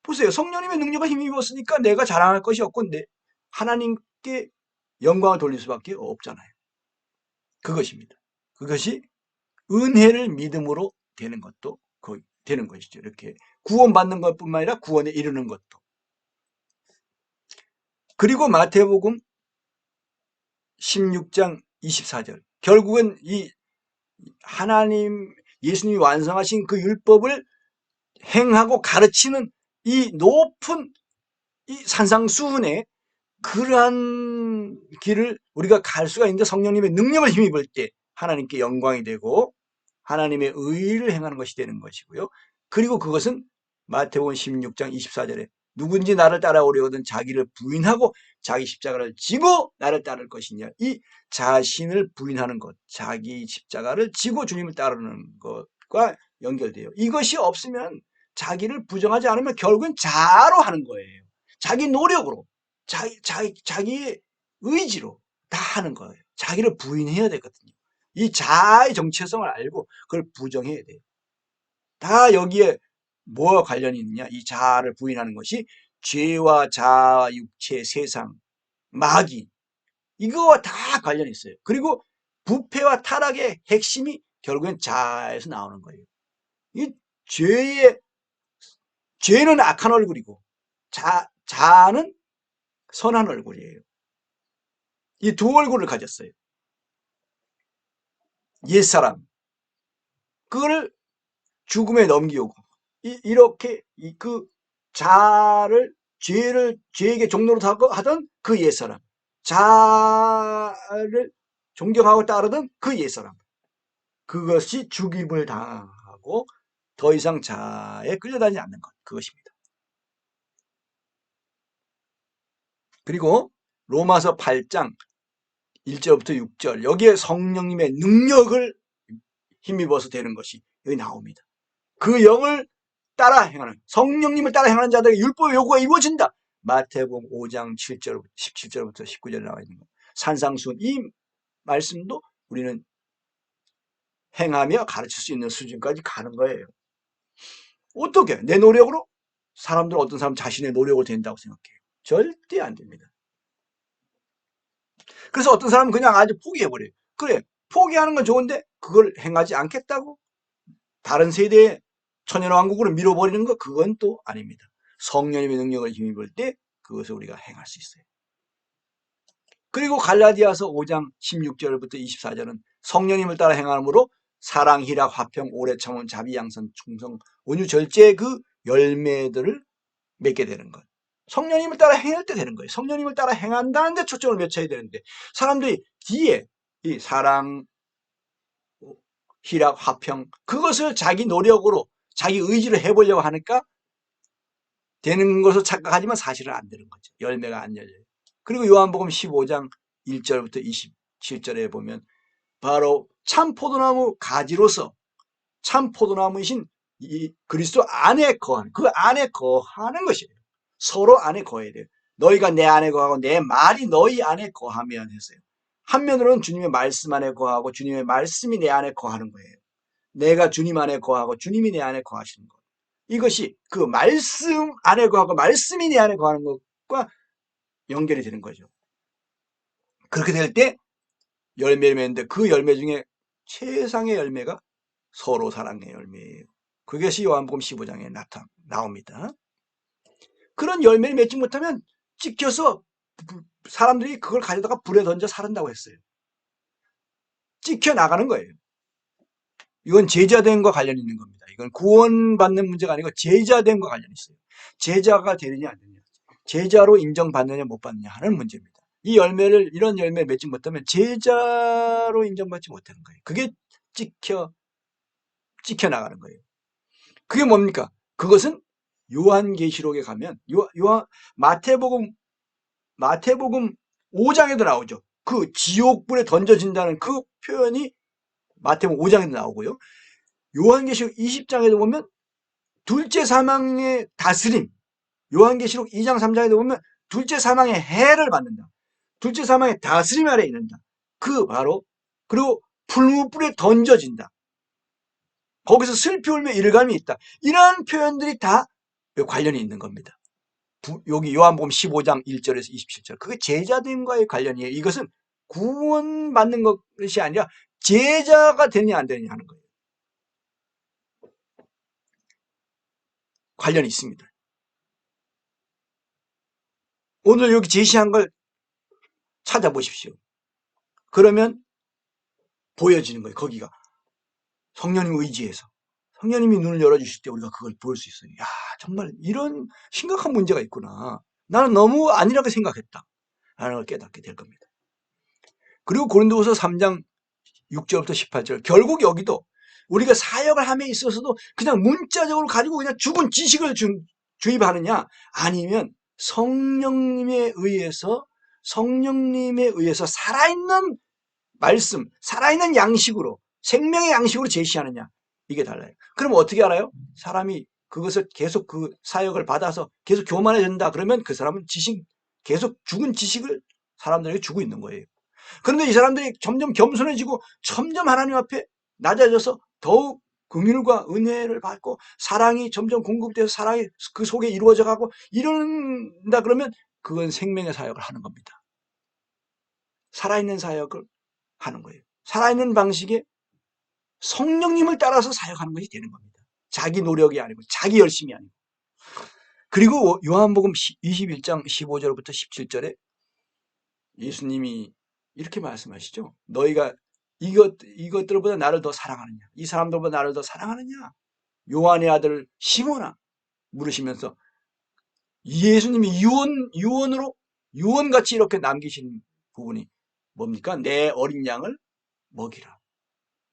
보세요. 성령님의 능력을 힘입었으니까 내가 자랑할 것이 없고 하나님께 영광을 돌릴 수밖에 없잖아요. 그것입니다. 그것이 은혜를 믿음으로 되는 것도 되는 것이죠. 이렇게 구원받는 것뿐만 아니라 구원에 이르는 것도. 그리고 마태복음 16장 24절. 결국은 이 예수님이 완성하신 그 율법을 행하고 가르치는 이 높은 이 산상수훈의 그러한 길을 우리가 갈 수가 있는데 성령님의 능력을 힘입을 때 하나님께 영광이 되고 하나님의 의를 행하는 것이 되는 것이고요. 그리고 그것은 마태복음 16장 24절에 누군지 나를 따라오려거든 자기를 부인하고 자기 십자가를 지고 나를 따를 것이냐. 이 자신을 부인하는 것, 자기 십자가를 지고 주님을 따르는 것과 연결돼요. 이것이 없으면 자기를 부정하지 않으면 결국은 자아로 하는 거예요. 자기 노력으로, 자기의 의지로 다 하는 거예요. 자기를 부인해야 되거든요. 이 자아의 정체성을 알고 그걸 부정해야 돼요. 다 여기에 뭐와 관련이 있느냐? 이 자아를 부인하는 것이 죄와 자아, 육체, 세상, 마귀 이거와 다 관련이 있어요. 그리고 부패와 타락의 핵심이 결국엔 자아에서 나오는 거예요. 이 죄는 악한 얼굴이고 자아는 선한 얼굴이에요. 이 두 얼굴을 가졌어요. 옛사람 그거를 죽음에 넘기고 이렇게 그 죄에게 종로로 하던 그 옛사람 자아를 존경하고 따르던 그 옛사람 그것이 죽임을 당하고 더 이상 자아에 끌려다니지 않는 것 그것입니다. 그리고 로마서 8장 1절부터 6절 여기에 성령님의 능력을 힘입어서 되는 것이 여기 나옵니다. 그 영을 따라 행하는 성령님을 따라 행하는 자들에게 율법의 요구가 이루어진다. 마태복음 5장 17절부터 19절 나와 있는 거. 산상수훈 이 말씀도 우리는 행하며 가르칠 수 있는 수준까지 가는 거예요. 어떻게? 내 노력으로? 사람들 어떤 사람 자신의 노력으로 된다고 생각해요. 절대 안 됩니다. 그래서 어떤 사람은 그냥 아주 포기해버려요. 그래, 포기하는 건 좋은데 그걸 행하지 않겠다고? 다른 세대의 천연왕국으로 밀어버리는 거 그건 또 아닙니다. 성령님의 능력을 힘입을 때 그것을 우리가 행할 수 있어요. 그리고 갈라디아서 5장 16절부터 24절은 성령님을 따라 행함으로 사랑, 희락, 화평, 오래 참음, 자비, 양선, 충성, 온유, 절제 그 열매들을 맺게 되는 것. 성령님을 따라 행할 때 되는 거예요. 성령님을 따라 행한다는 데 초점을 맞춰야 되는데 사람들이 뒤에 이 사랑, 희락, 화평 그것을 자기 노력으로 자기 의지로 해보려고 하니까 되는 것을 착각하지만 사실은 안 되는 거죠. 열매가 안 열려요. 그리고 요한복음 15장 1절부터 27절에 보면 바로 참 포도나무 가지로서 참 포도나무이신 이 그리스도 안에 거하는 그 안에 거하는 것이에요. 서로 안에 거해야 돼요. 너희가 내 안에 거하고 내 말이 너희 안에 거하면 했어요. 한면으로는 주님의 말씀 안에 거하고 주님의 말씀이 내 안에 거하는 거예요. 내가 주님 안에 거하고 주님이 내 안에 거하시는 것. 이것이 그 말씀 안에 거하고 말씀이 내 안에 거하는 것과 연결이 되는 거죠. 그렇게 될 때 열매를 맺는데 그 열매 중에 최상의 열매가 서로 사랑의 열매예요. 그것이 요한복음 15장에 나옵니다. 그런 열매를 맺지 못하면 찍혀서 사람들이 그걸 가져다가 불에 던져 살한다고 했어요. 찍혀 나가는 거예요. 이건 제자됨과 관련이 있는 겁니다. 이건 구원받는 문제가 아니고 제자됨과 관련이 있어요. 제자가 되느냐 안 되느냐, 제자로 인정받느냐 못 받느냐 하는 문제입니다. 이 열매를 이런 열매를 맺지 못하면 제자로 인정받지 못하는 거예요. 그게 찍혀 나가는 거예요. 그게 뭡니까? 그것은 요한계시록에 가면 마태복음 5장에도 나오죠. 그 지옥불에 던져진다는 그 표현이 마태복음 5장에도 나오고요. 요한계시록 20장에도 보면 둘째 사망의 다스림, 요한계시록 2장 3장에도 보면 둘째 사망의 해를 받는다. 둘째 사망의 다스림 아래에 있는다. 그 바로 그리고 풀무불에 던져진다. 거기서 슬피 울며 일감이 있다. 이러한 표현들이 다 관련이 있는 겁니다. 여기 요한복음 15장 1절에서 27절. 그게 제자됨과의 관련이에요. 이것은 구원받는 것이 아니라 제자가 되느냐 안 되느냐 하는 거예요. 관련이 있습니다. 오늘 여기 제시한 걸 찾아보십시오. 그러면 보여지는 거예요. 거기가 성령님 의지에서 성령님이 눈을 열어주실 때 우리가 그걸 볼 수 있어요. 야, 정말 이런 심각한 문제가 있구나. 나는 너무 아니라고 생각했다 라는 걸 깨닫게 될 겁니다. 그리고 고린도후서 3장 6절부터 18절. 결국 여기도 우리가 사역을 함에 있어서도 그냥 문자적으로 가지고 그냥 죽은 지식을 주입하느냐, 아니면 성령님에 의해서 살아있는 말씀, 살아있는 양식으로, 생명의 양식으로 제시하느냐, 이게 달라요. 그럼 어떻게 알아요? 사람이 그것을 계속 그 사역을 받아서 계속 교만해진다 그러면 그 사람은 계속 죽은 지식을 사람들에게 주고 있는 거예요. 그런데 이 사람들이 점점 겸손해지고 점점 하나님 앞에 낮아져서 더욱 긍휼과 은혜를 받고 사랑이 점점 공급돼서 사랑이 그 속에 이루어져 가고 이런다 그러면 그건 생명의 사역을 하는 겁니다. 살아있는 사역을 하는 거예요. 살아있는 방식의 성령님을 따라서 사역하는 것이 되는 겁니다. 자기 노력이 아니고 자기 열심이 아니고. 그리고 요한복음 21장 15절부터 17절에 예수님이 이렇게 말씀하시죠. 너희가 이것들보다 나를 더 사랑하느냐, 이 사람들보다 나를 더 사랑하느냐, 요한의 아들 시몬아 물으시면서 예수님이 유언같이 이렇게 남기신 부분이 뭡니까? 내 어린 양을 먹이라,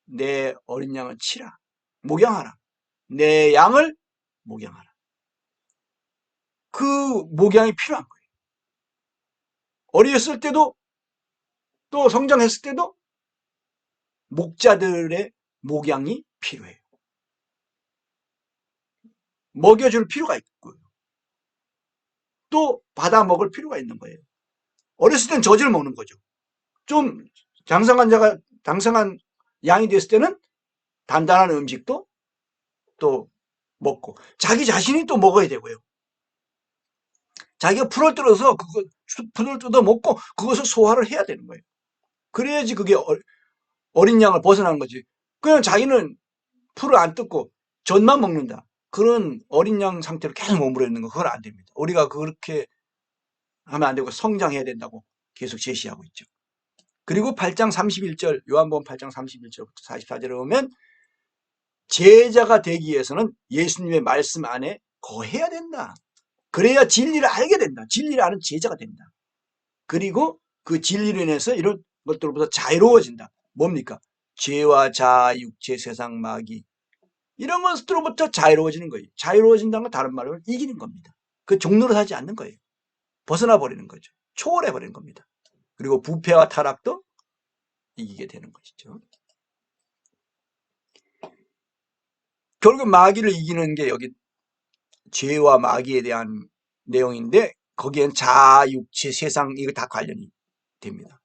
내 어린 양을 치라, 목양하라, 내 양을 목양하라. 그 목양이 필요한 거예요. 어렸을 때도 또 성장했을 때도 목자들의 목양이 필요해요. 먹여줄 필요가 있고요. 또 받아 먹을 필요가 있는 거예요. 어렸을 땐 젖을 먹는 거죠. 좀 장성한 양이 됐을 때는 단단한 음식도 또 먹고 자기 자신이 또 먹어야 되고요. 자기가 풀을 뜯어서 풀을 뜯어 먹고 그것을 소화를 해야 되는 거예요. 그래야지 그게 어린 양을 벗어난 거지. 그냥 자기는 풀을 안 뜯고 젖만 먹는다. 그런 어린 양 상태로 계속 머무르 있는 거 그건 안 됩니다. 우리가 그렇게 하면 안 되고 성장해야 된다고 계속 제시하고 있죠. 그리고 8장 31절 요한복음 8장 31절부터 44절에 보면 제자가 되기 위해서는 예수님의 말씀 안에 거해야 된다. 그래야 진리를 알게 된다. 진리를 아는 제자가 된다. 그리고 그 진리로 인해서 이런 것들로부터 자유로워진다. 뭡니까? 죄와 자아, 육체, 세상, 마귀 이런 것들로부터 자유로워지는 거예요. 자유로워진다는 건 다른 말로 이기는 겁니다. 그 종로를 하지 않는 거예요. 벗어나 버리는 거죠. 초월해 버리는 겁니다. 그리고 부패와 타락도 이기게 되는 것이죠. 결국 마귀를 이기는 게 여기 죄와 마귀에 대한 내용인데 거기엔 자아, 육체, 세상 이거 다 관련이 됩니다.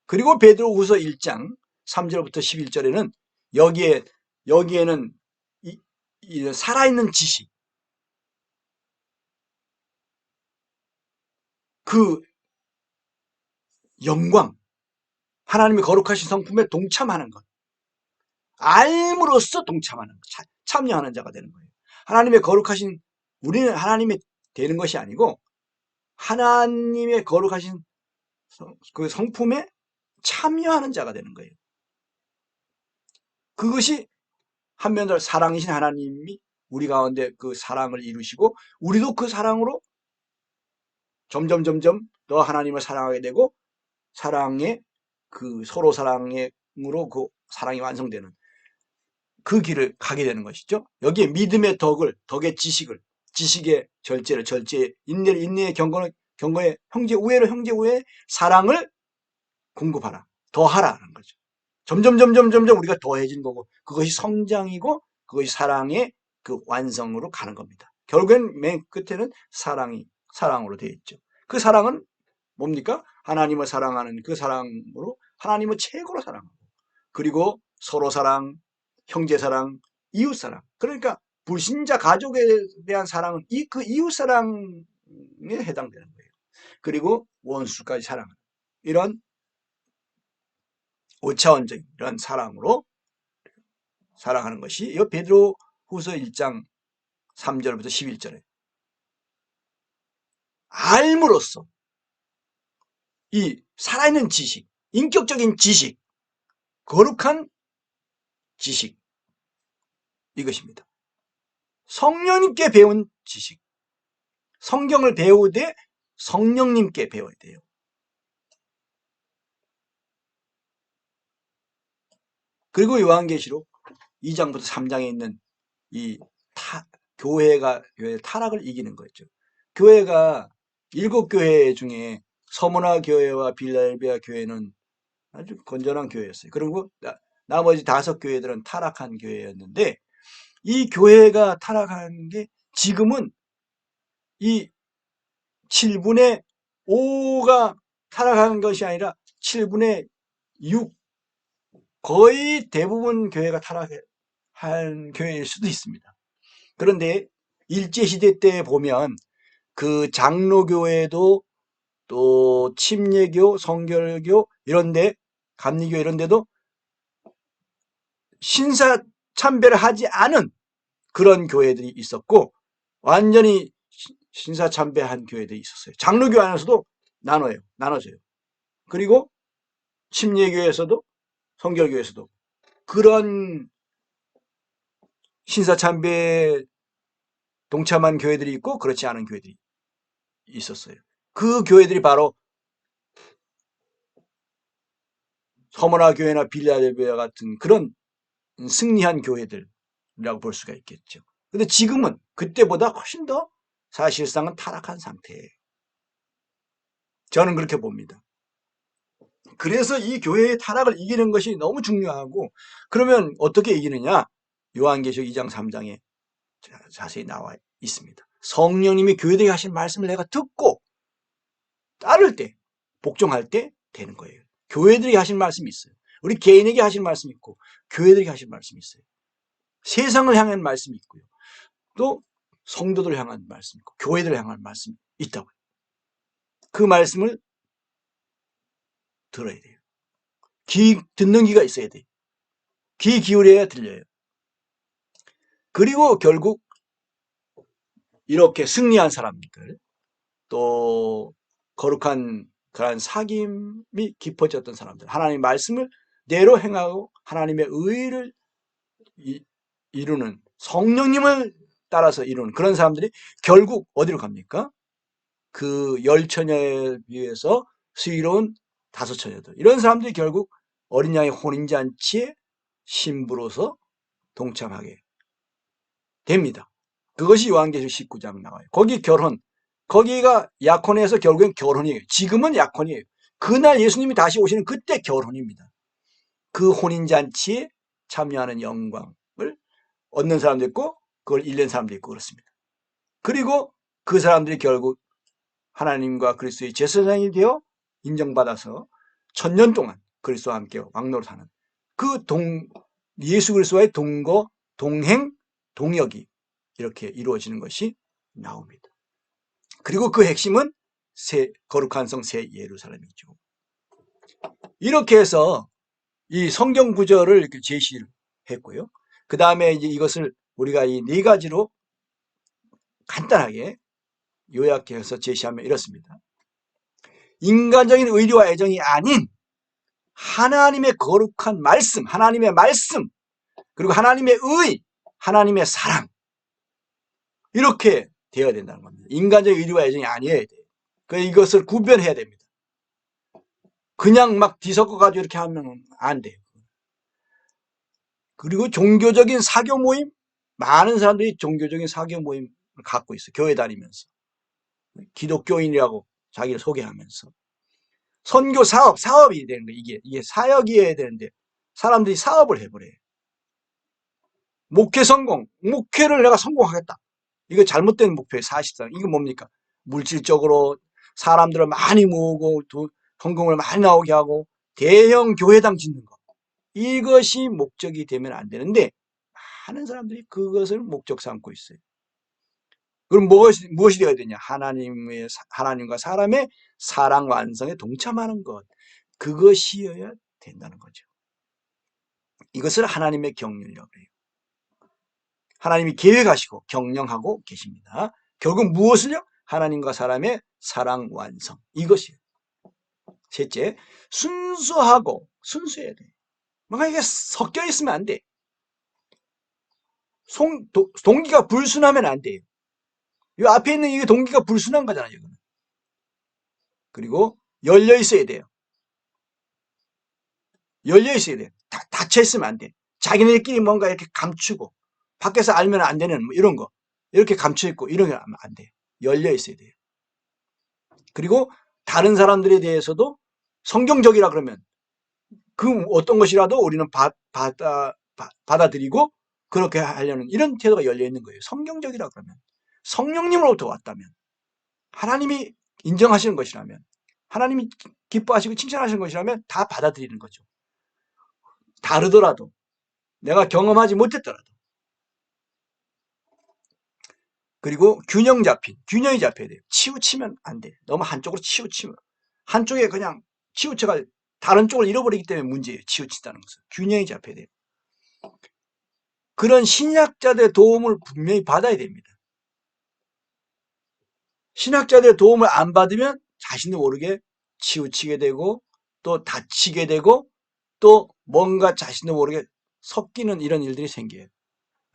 그리고 베드로후서 1장 3절부터 11절에는 여기에는 이 살아있는 지식 그 영광 하나님의 거룩하신 성품에 동참하는 것 알므로써 동참하는 것 참여하는 자가 되는 거예요. 하나님의 거룩하신 우리는 하나님이 되는 것이 아니고 하나님의 거룩하신 그 성품에 참여하는 자가 되는 거예요. 그것이 한면으로 사랑이신 하나님이 우리 가운데 그 사랑을 이루시고 우리도 그 사랑으로 점점 더 하나님을 사랑하게 되고 사랑의 그 서로 사랑으로 그 사랑이 완성되는 그 길을 가게 되는 것이죠. 여기에 믿음의 덕의 지식의 절제, 인내의 경건의 형제 우애의 사랑을 공급하라. 더하라는 거죠. 점점 우리가 더해진 거고 그것이 성장이고 그것이 사랑의 그 완성으로 가는 겁니다. 결국엔 맨 끝에는 사랑으로 되어 있죠. 그 사랑은 뭡니까? 하나님을 사랑하는 그 사랑으로 하나님을 최고로 사랑하고 그리고 서로 사랑, 형제 사랑, 이웃 사랑. 그러니까 불신자 가족에 대한 사랑은 그 이웃 사랑에 해당되는 거예요. 그리고 원수까지 사랑하는 이런 5차원적인 이런 사랑으로 사랑하는 것이 이 베드로후서 1장 3절부터 11절에 알므로써 이 살아있는 지식, 인격적인 지식, 거룩한 지식 이것입니다. 성령님께 배운 지식, 성경을 배우되 성령님께 배워야 돼요. 그리고 요한계시록 2장부터 3장에 있는 이 교회의 타락을 이기는 거죠. 교회가 7교회 중에 서문화 교회와 빌라델비아 교회는 아주 건전한 교회였어요. 그리고 나머지 5교회들은 타락한 교회였는데 이 교회가 타락한 게 지금은 이 7분의 5가 타락한 것이 아니라 7분의 6 거의 대부분 교회가 타락한 교회일 수도 있습니다. 그런데 일제시대 때 보면 그 장로교회도 또 침례교, 성결교 이런데 감리교 이런데도 신사 참배를 하지 않은 그런 교회들이 있었고 완전히 신사 참배한 교회들이 있었어요. 장로교 안에서도 나눠져요. 그리고 침례교에서도 성결교에서도 그런 신사 참배에 동참한 교회들이 있고 그렇지 않은 교회들이 있었어요. 그 교회들이 바로 서머나 교회나 빌라델비아 같은 그런 승리한 교회들이라고 볼 수가 있겠죠. 근데 지금은 그때보다 훨씬 더 사실상은 타락한 상태예요. 저는 그렇게 봅니다. 그래서 이 교회의 타락을 이기는 것이 너무 중요하고 그러면 어떻게 이기느냐? 요한계시록 2장 3장에 자세히 나와 있습니다. 성령님이 교회들에게 하신 말씀을 내가 듣고 따를 때 복종할 때 되는 거예요. 교회들이 하신 말씀이 있어요. 우리 개인에게 하신 말씀이 있고 교회들이 하신 말씀이 있어요. 세상을 향한 말씀이 있고요. 또 성도들을 향한 말씀이 있고 교회들을 향한 말씀이 있다고요. 그 말씀을 들어야 돼요. 듣는 귀가 있어야 돼요. 귀 기울여야 들려요. 그리고 결국 이렇게 승리한 사람들, 또 거룩한 그러한 사귐이 깊어졌던 사람들, 하나님의 말씀을 내로 행하고 하나님의 의를 이루는, 성령님을 따라서 이루는 그런 사람들이 결국 어디로 갑니까? 그 10처녀에 비해서 수위로운 5처녀들, 이런 사람들이 결국 어린 양의 혼인잔치에 신부로서 동참하게 됩니다. 그것이 요한계시록 19장 나와요. 거기 결혼, 거기가 약혼에서 결국엔 결혼이에요. 지금은 약혼이에요. 그날 예수님이 다시 오시는 그때 결혼입니다. 그 혼인잔치에 참여하는 영광을 얻는 사람도 있고 그걸 잃는 사람도 있고 그렇습니다. 그리고 그 사람들이 결국 하나님과 그리스도의 제사장이 되어 인정받아서 1000년 동안 그리스도와 함께 왕노릇하는 그 예수 그리스도와의 동거, 동행, 동역이 이렇게 이루어지는 것이 나옵니다. 그리고 그 핵심은 거룩한 성 새 예루살렘이죠. 이렇게 해서 이 성경 구절을 이렇게 제시를 했고요. 그 다음에 이제 이것을 우리가 이 4가지로 간단하게 요약해서 제시하면 이렇습니다. 인간적인 의리와 애정이 아닌 하나님의 거룩한 말씀, 하나님의 말씀, 그리고 하나님의 의, 하나님의 사랑, 이렇게 되어야 된다는 겁니다. 인간적인 의리와 애정이 아니어야 돼요. 그래서 이것을 구별해야 됩니다. 그냥 막 뒤섞어가지고 이렇게 하면 안 돼요. 그리고 종교적인 사교 모임, 많은 사람들이 종교적인 사교 모임을 갖고 있어요. 교회 다니면서. 기독교인이라고 자기를 소개하면서. 선교 사업이 되는 거예요. 이게 사역이어야 되는데 사람들이 사업을 해버려요. 목회 성공, 목회를 내가 성공하겠다. 이거 잘못된 목표예요. 사실상. 이거 뭡니까? 물질적으로 사람들을 많이 모으고 헌금을 많이 나오게 하고 대형 교회당 짓는 거. 이것이 목적이 되면 안 되는데 많은 사람들이 그것을 목적 삼고 있어요. 그럼 무엇이 되어야 되냐? 하나님과 사람의 사랑 완성에 동참하는 것. 그것이어야 된다는 거죠. 이것을 하나님의 경륜이라고 해요. 하나님이 계획하시고 경영하고 계십니다. 결국 무엇을요? 하나님과 사람의 사랑 완성. 이것이에요. 셋째, 순수해야 돼. 뭔가 이게 섞여 있으면 안 돼. 동기가 불순하면 안 돼요. 이 앞에 있는 이게 동기가 불순한 거잖아요. 이거는. 그리고 열려 있어야 돼요. 열려 있어야 돼요. 닫혀 있으면 안 돼. 자기네들끼리 뭔가 이렇게 감추고 밖에서 알면 안 되는 뭐 이런 거 이렇게 감춰 있고 이런 게 안 돼요. 열려 있어야 돼요. 그리고 다른 사람들에 대해서도 성경적이라 그러면 그 어떤 것이라도 우리는 받아들이고 그렇게 하려는 이런 태도가 열려 있는 거예요. 성경적이라 그러면 성령님으로부터 왔다면 하나님이 인정하시는 것이라면 하나님이 기뻐하시고 칭찬하시는 것이라면 다 받아들이는 거죠. 다르더라도 내가 경험하지 못했더라도. 그리고 균형이 잡혀야 돼요. 치우치면 안 돼요. 너무 한쪽으로 치우치면 한쪽에 그냥 치우쳐가 다른 쪽을 잃어버리기 때문에 문제예요. 치우친다는 것은. 균형이 잡혀야 돼요. 그런 신학자들의 도움을 분명히 받아야 됩니다. 신학자들의 도움을 안 받으면 자신도 모르게 치우치게 되고 또 다치게 되고 또 뭔가 자신도 모르게 섞이는 이런 일들이 생겨요.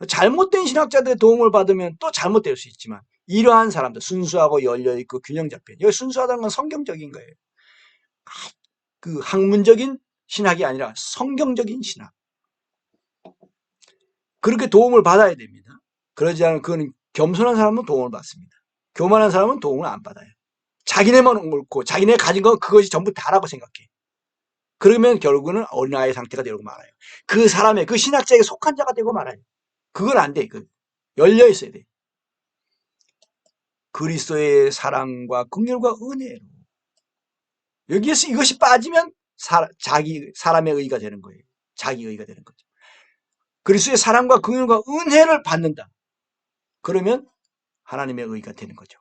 잘못된 신학자들의 도움을 받으면 또 잘못될 수 있지만 이러한 사람들, 순수하고 열려있고 균형 잡힌, 여기 순수하다는 건 성경적인 거예요. 그 학문적인 신학이 아니라 성경적인 신학. 그렇게 도움을 받아야 됩니다. 그러지 않으면 그건 겸손한 사람은 도움을 받습니다. 교만한 사람은 도움을 안 받아요. 자기네만 옳고 자기네 가진 건 그것이 전부 다라고 생각해. 그러면 결국은 어린아이 상태가 되고 말아요. 그 사람의 그 신학자에게 속한 자가 되고 말아요. 그건 안 돼. 열려 있어야 돼. 그리스도의 사랑과 긍휼과 은혜로 여기에서 이것이 빠지면 사람의 의가 되는 거예요. 자기 의가 되는 거죠. 그리스도의 사랑과 긍휼과 은혜를 받는다. 그러면 하나님의 의가 되는 거죠.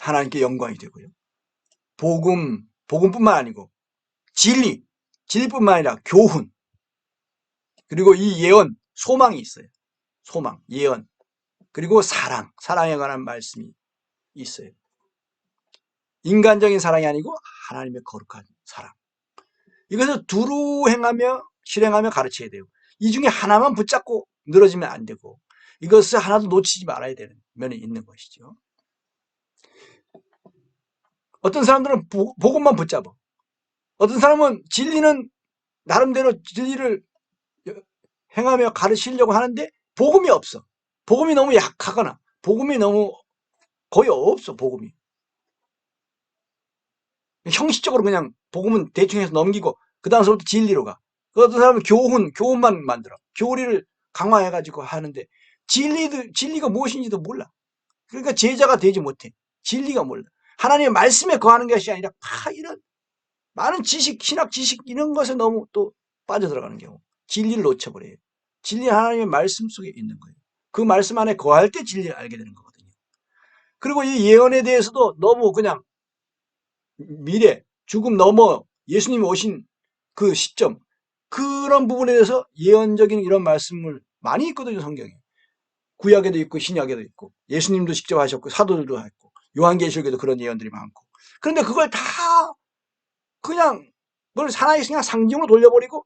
하나님께 영광이 되고요. 복음뿐만 아니고 진리뿐만 아니라 교훈, 그리고 이 예언, 소망이 있어요. 소망, 예언, 그리고 사랑에 관한 말씀이 있어요. 인간적인 사랑이 아니고 하나님의 거룩한 사랑. 이것을 두루 행하며 실행하며 가르쳐야 돼요. 이 중에 하나만 붙잡고 늘어지면 안 되고 이것을 하나도 놓치지 말아야 되는 면이 있는 것이죠. 어떤 사람들은 복음만 붙잡아. 어떤 사람은 나름대로 진리를 행하며 가르치려고 하는데 복음이 없어. 복음이 너무 약하거나 복음이 너무 거의 없어. 복음이. 형식적으로 그냥 복음은 대충 해서 넘기고 그 다음서부터 진리로 가. 어떤 사람은 교훈만 만들어. 교리를 강화해가지고 하는데 진리가 무엇인지도 몰라. 그러니까 제자가 되지 못해. 진리가 몰라. 하나님의 말씀에 거하는 것이 아니라 이런 많은 신학 지식 이런 것에 너무 또 빠져들어가는 경우. 진리를 놓쳐버려요. 진리는 하나님의 말씀 속에 있는 거예요. 그 말씀 안에 거할 때 진리를 알게 되는 거거든요. 그리고 이 예언에 대해서도 너무 그냥 미래, 죽음 넘어 예수님이 오신 그 시점, 그런 부분에 대해서 예언적인 이런 말씀을 많이 있거든요, 성경에. 구약에도 있고 신약에도 있고 예수님도 직접 하셨고 사도들도 했고 요한계시록에도 그런 예언들이 많고. 그런데 그걸 다 그냥 그걸 하나의 그냥 상징으로 돌려버리고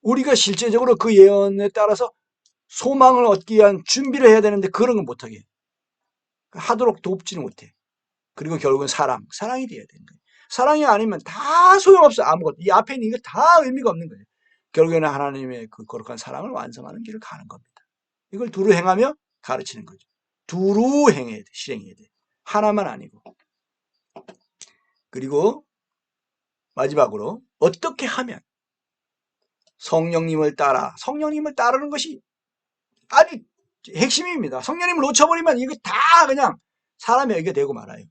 우리가 실제적으로 그 예언에 따라서 소망을 얻기 위한 준비를 해야 되는데 그런 건 못하게 하도록 돕지는 못해. 그리고 결국은 사랑이 돼야 되는 거예요. 사랑이 아니면 다 소용없어. 아무것도. 이 앞에 있는 이거 다 의미가 없는 거예요. 결국에는 하나님의 그 거룩한 사랑을 완성하는 길을 가는 겁니다. 이걸 두루 행하며 가르치는 거죠. 두루 행해야 돼. 실행해야 돼. 하나만 아니고. 그리고 마지막으로 어떻게 하면 성령님을 따르는 것이 아주 핵심입니다. 성령님을 놓쳐버리면 이거 다 그냥 사람의 의가 되고 말아요.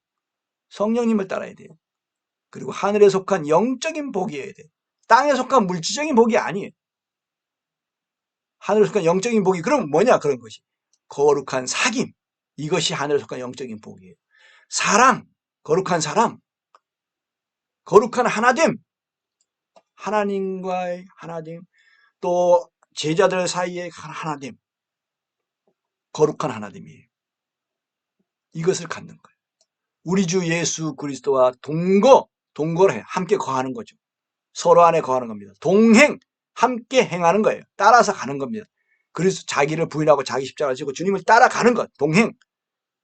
성령님을 따라야 돼요. 그리고 하늘에 속한 영적인 복이어야 돼요. 땅에 속한 물질적인 복이 아니에요. 하늘에 속한 영적인 복이 그럼 뭐냐 그런 것이. 거룩한 사귐. 이것이 하늘에 속한 영적인 복이에요. 거룩한 사랑, 거룩한 하나됨, 하나님과의 하나됨, 또 제자들 사이의 하나됨, 거룩한 하나됨이에요. 이것을 갖는 거예요. 우리 주 예수 그리스도와 동거를 해. 함께 거하는 거죠. 서로 안에 거하는 겁니다. 동행, 함께 행하는 거예요. 따라서 가는 겁니다. 그리스도 자기를 부인하고 자기 십자가를 지고 주님을 따라가는 것, 동행,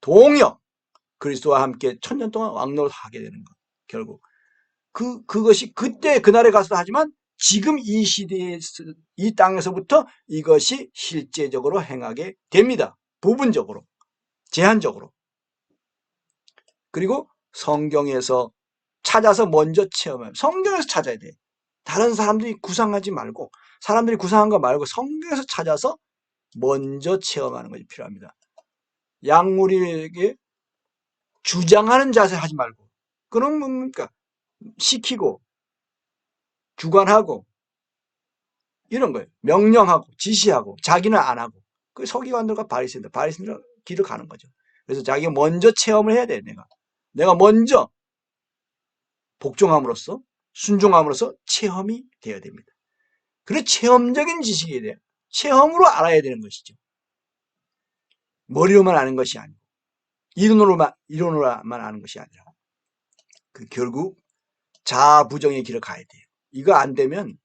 동역, 그리스도와 함께 천년 동안 왕노릇하게 되는 것. 결국 그것이 그때 그날에 가서 하지만 지금 이 시대에 이 땅에서부터 이것이 실제적으로 행하게 됩니다. 부분적으로, 제한적으로. 그리고 성경에서 찾아서 먼저 체험해요. 성경에서 찾아야 돼. 다른 사람들이 구상하지 말고 사람들이 구상한 거 말고 성경에서 찾아서 먼저 체험하는 것이 필요합니다. 약물에게 주장하는 자세 하지 말고 그런 뭡니까? 시키고 주관하고 이런 거예요. 명령하고 지시하고 자기는 안 하고 그 서기관들과 바리새인들 길을 가는 거죠. 그래서 자기가 먼저 체험을 해야 돼. 내가 먼저 복종함으로써 순종함으로써 체험이 되어야 됩니다. 그래서 체험적인 지식이 돼요. 체험으로 알아야 되는 것이죠. 머리로만 아는 것이 아니고 이론으로만 아는 것이 아니라 결국 자아부정의 길을 가야 돼요. 이거 안 되면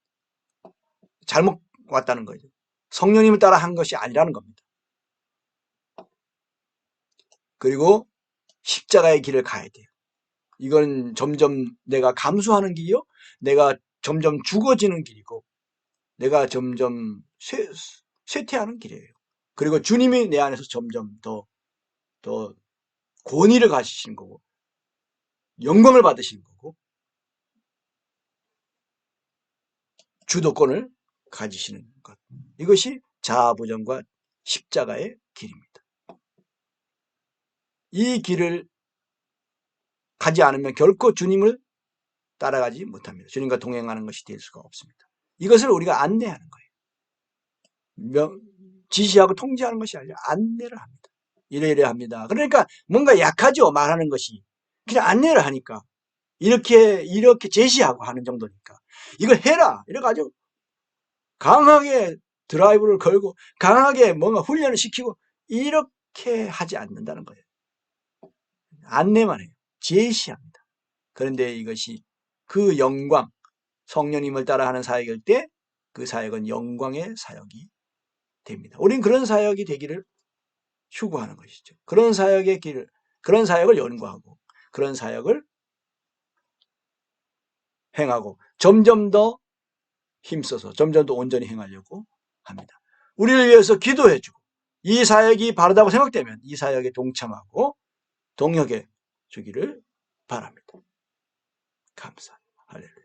잘못 왔다는 거죠. 성령님을 따라 한 것이 아니라는 겁니다. 그리고 십자가의 길을 가야 돼요. 이건 점점 내가 감수하는 길이요. 내가 점점 죽어지는 길이고 내가 점점 쇠퇴하는 길이에요. 그리고 주님이 내 안에서 점점 더 권위를 가지시는 거고 영광을 받으시는 거고 주도권을 가지시는 것. 이것이 자아부정과 십자가의 길입니다. 이 길을 하지 않으면 결코 주님을 따라가지 못합니다. 주님과 동행하는 것이 될 수가 없습니다. 이것을 우리가 안내하는 거예요. 지시하고 통지하는 것이 아니라 안내를 합니다. 이래 합니다. 그러니까 뭔가 약하죠, 말하는 것이. 그냥 안내를 하니까. 이렇게 제시하고 하는 정도니까. 이걸 해라! 이래가지고 강하게 드라이브를 걸고 강하게 뭔가 훈련을 시키고 이렇게 하지 않는다는 거예요. 안내만 해요. 제시합니다. 그런데 이것이 그 영광, 성령님을 따라하는 사역일 때 그 사역은 영광의 사역이 됩니다. 우린 그런 사역이 되기를 추구하는 것이죠. 그런 사역의 길을, 그런 사역을 연구하고 그런 사역을 행하고 점점 더 힘써서 점점 더 온전히 행하려고 합니다. 우리를 위해서 기도해주고 이 사역이 바르다고 생각되면 이 사역에 동참하고 동역해 주기를 바랍니다. 감사합니다. 할렐루야.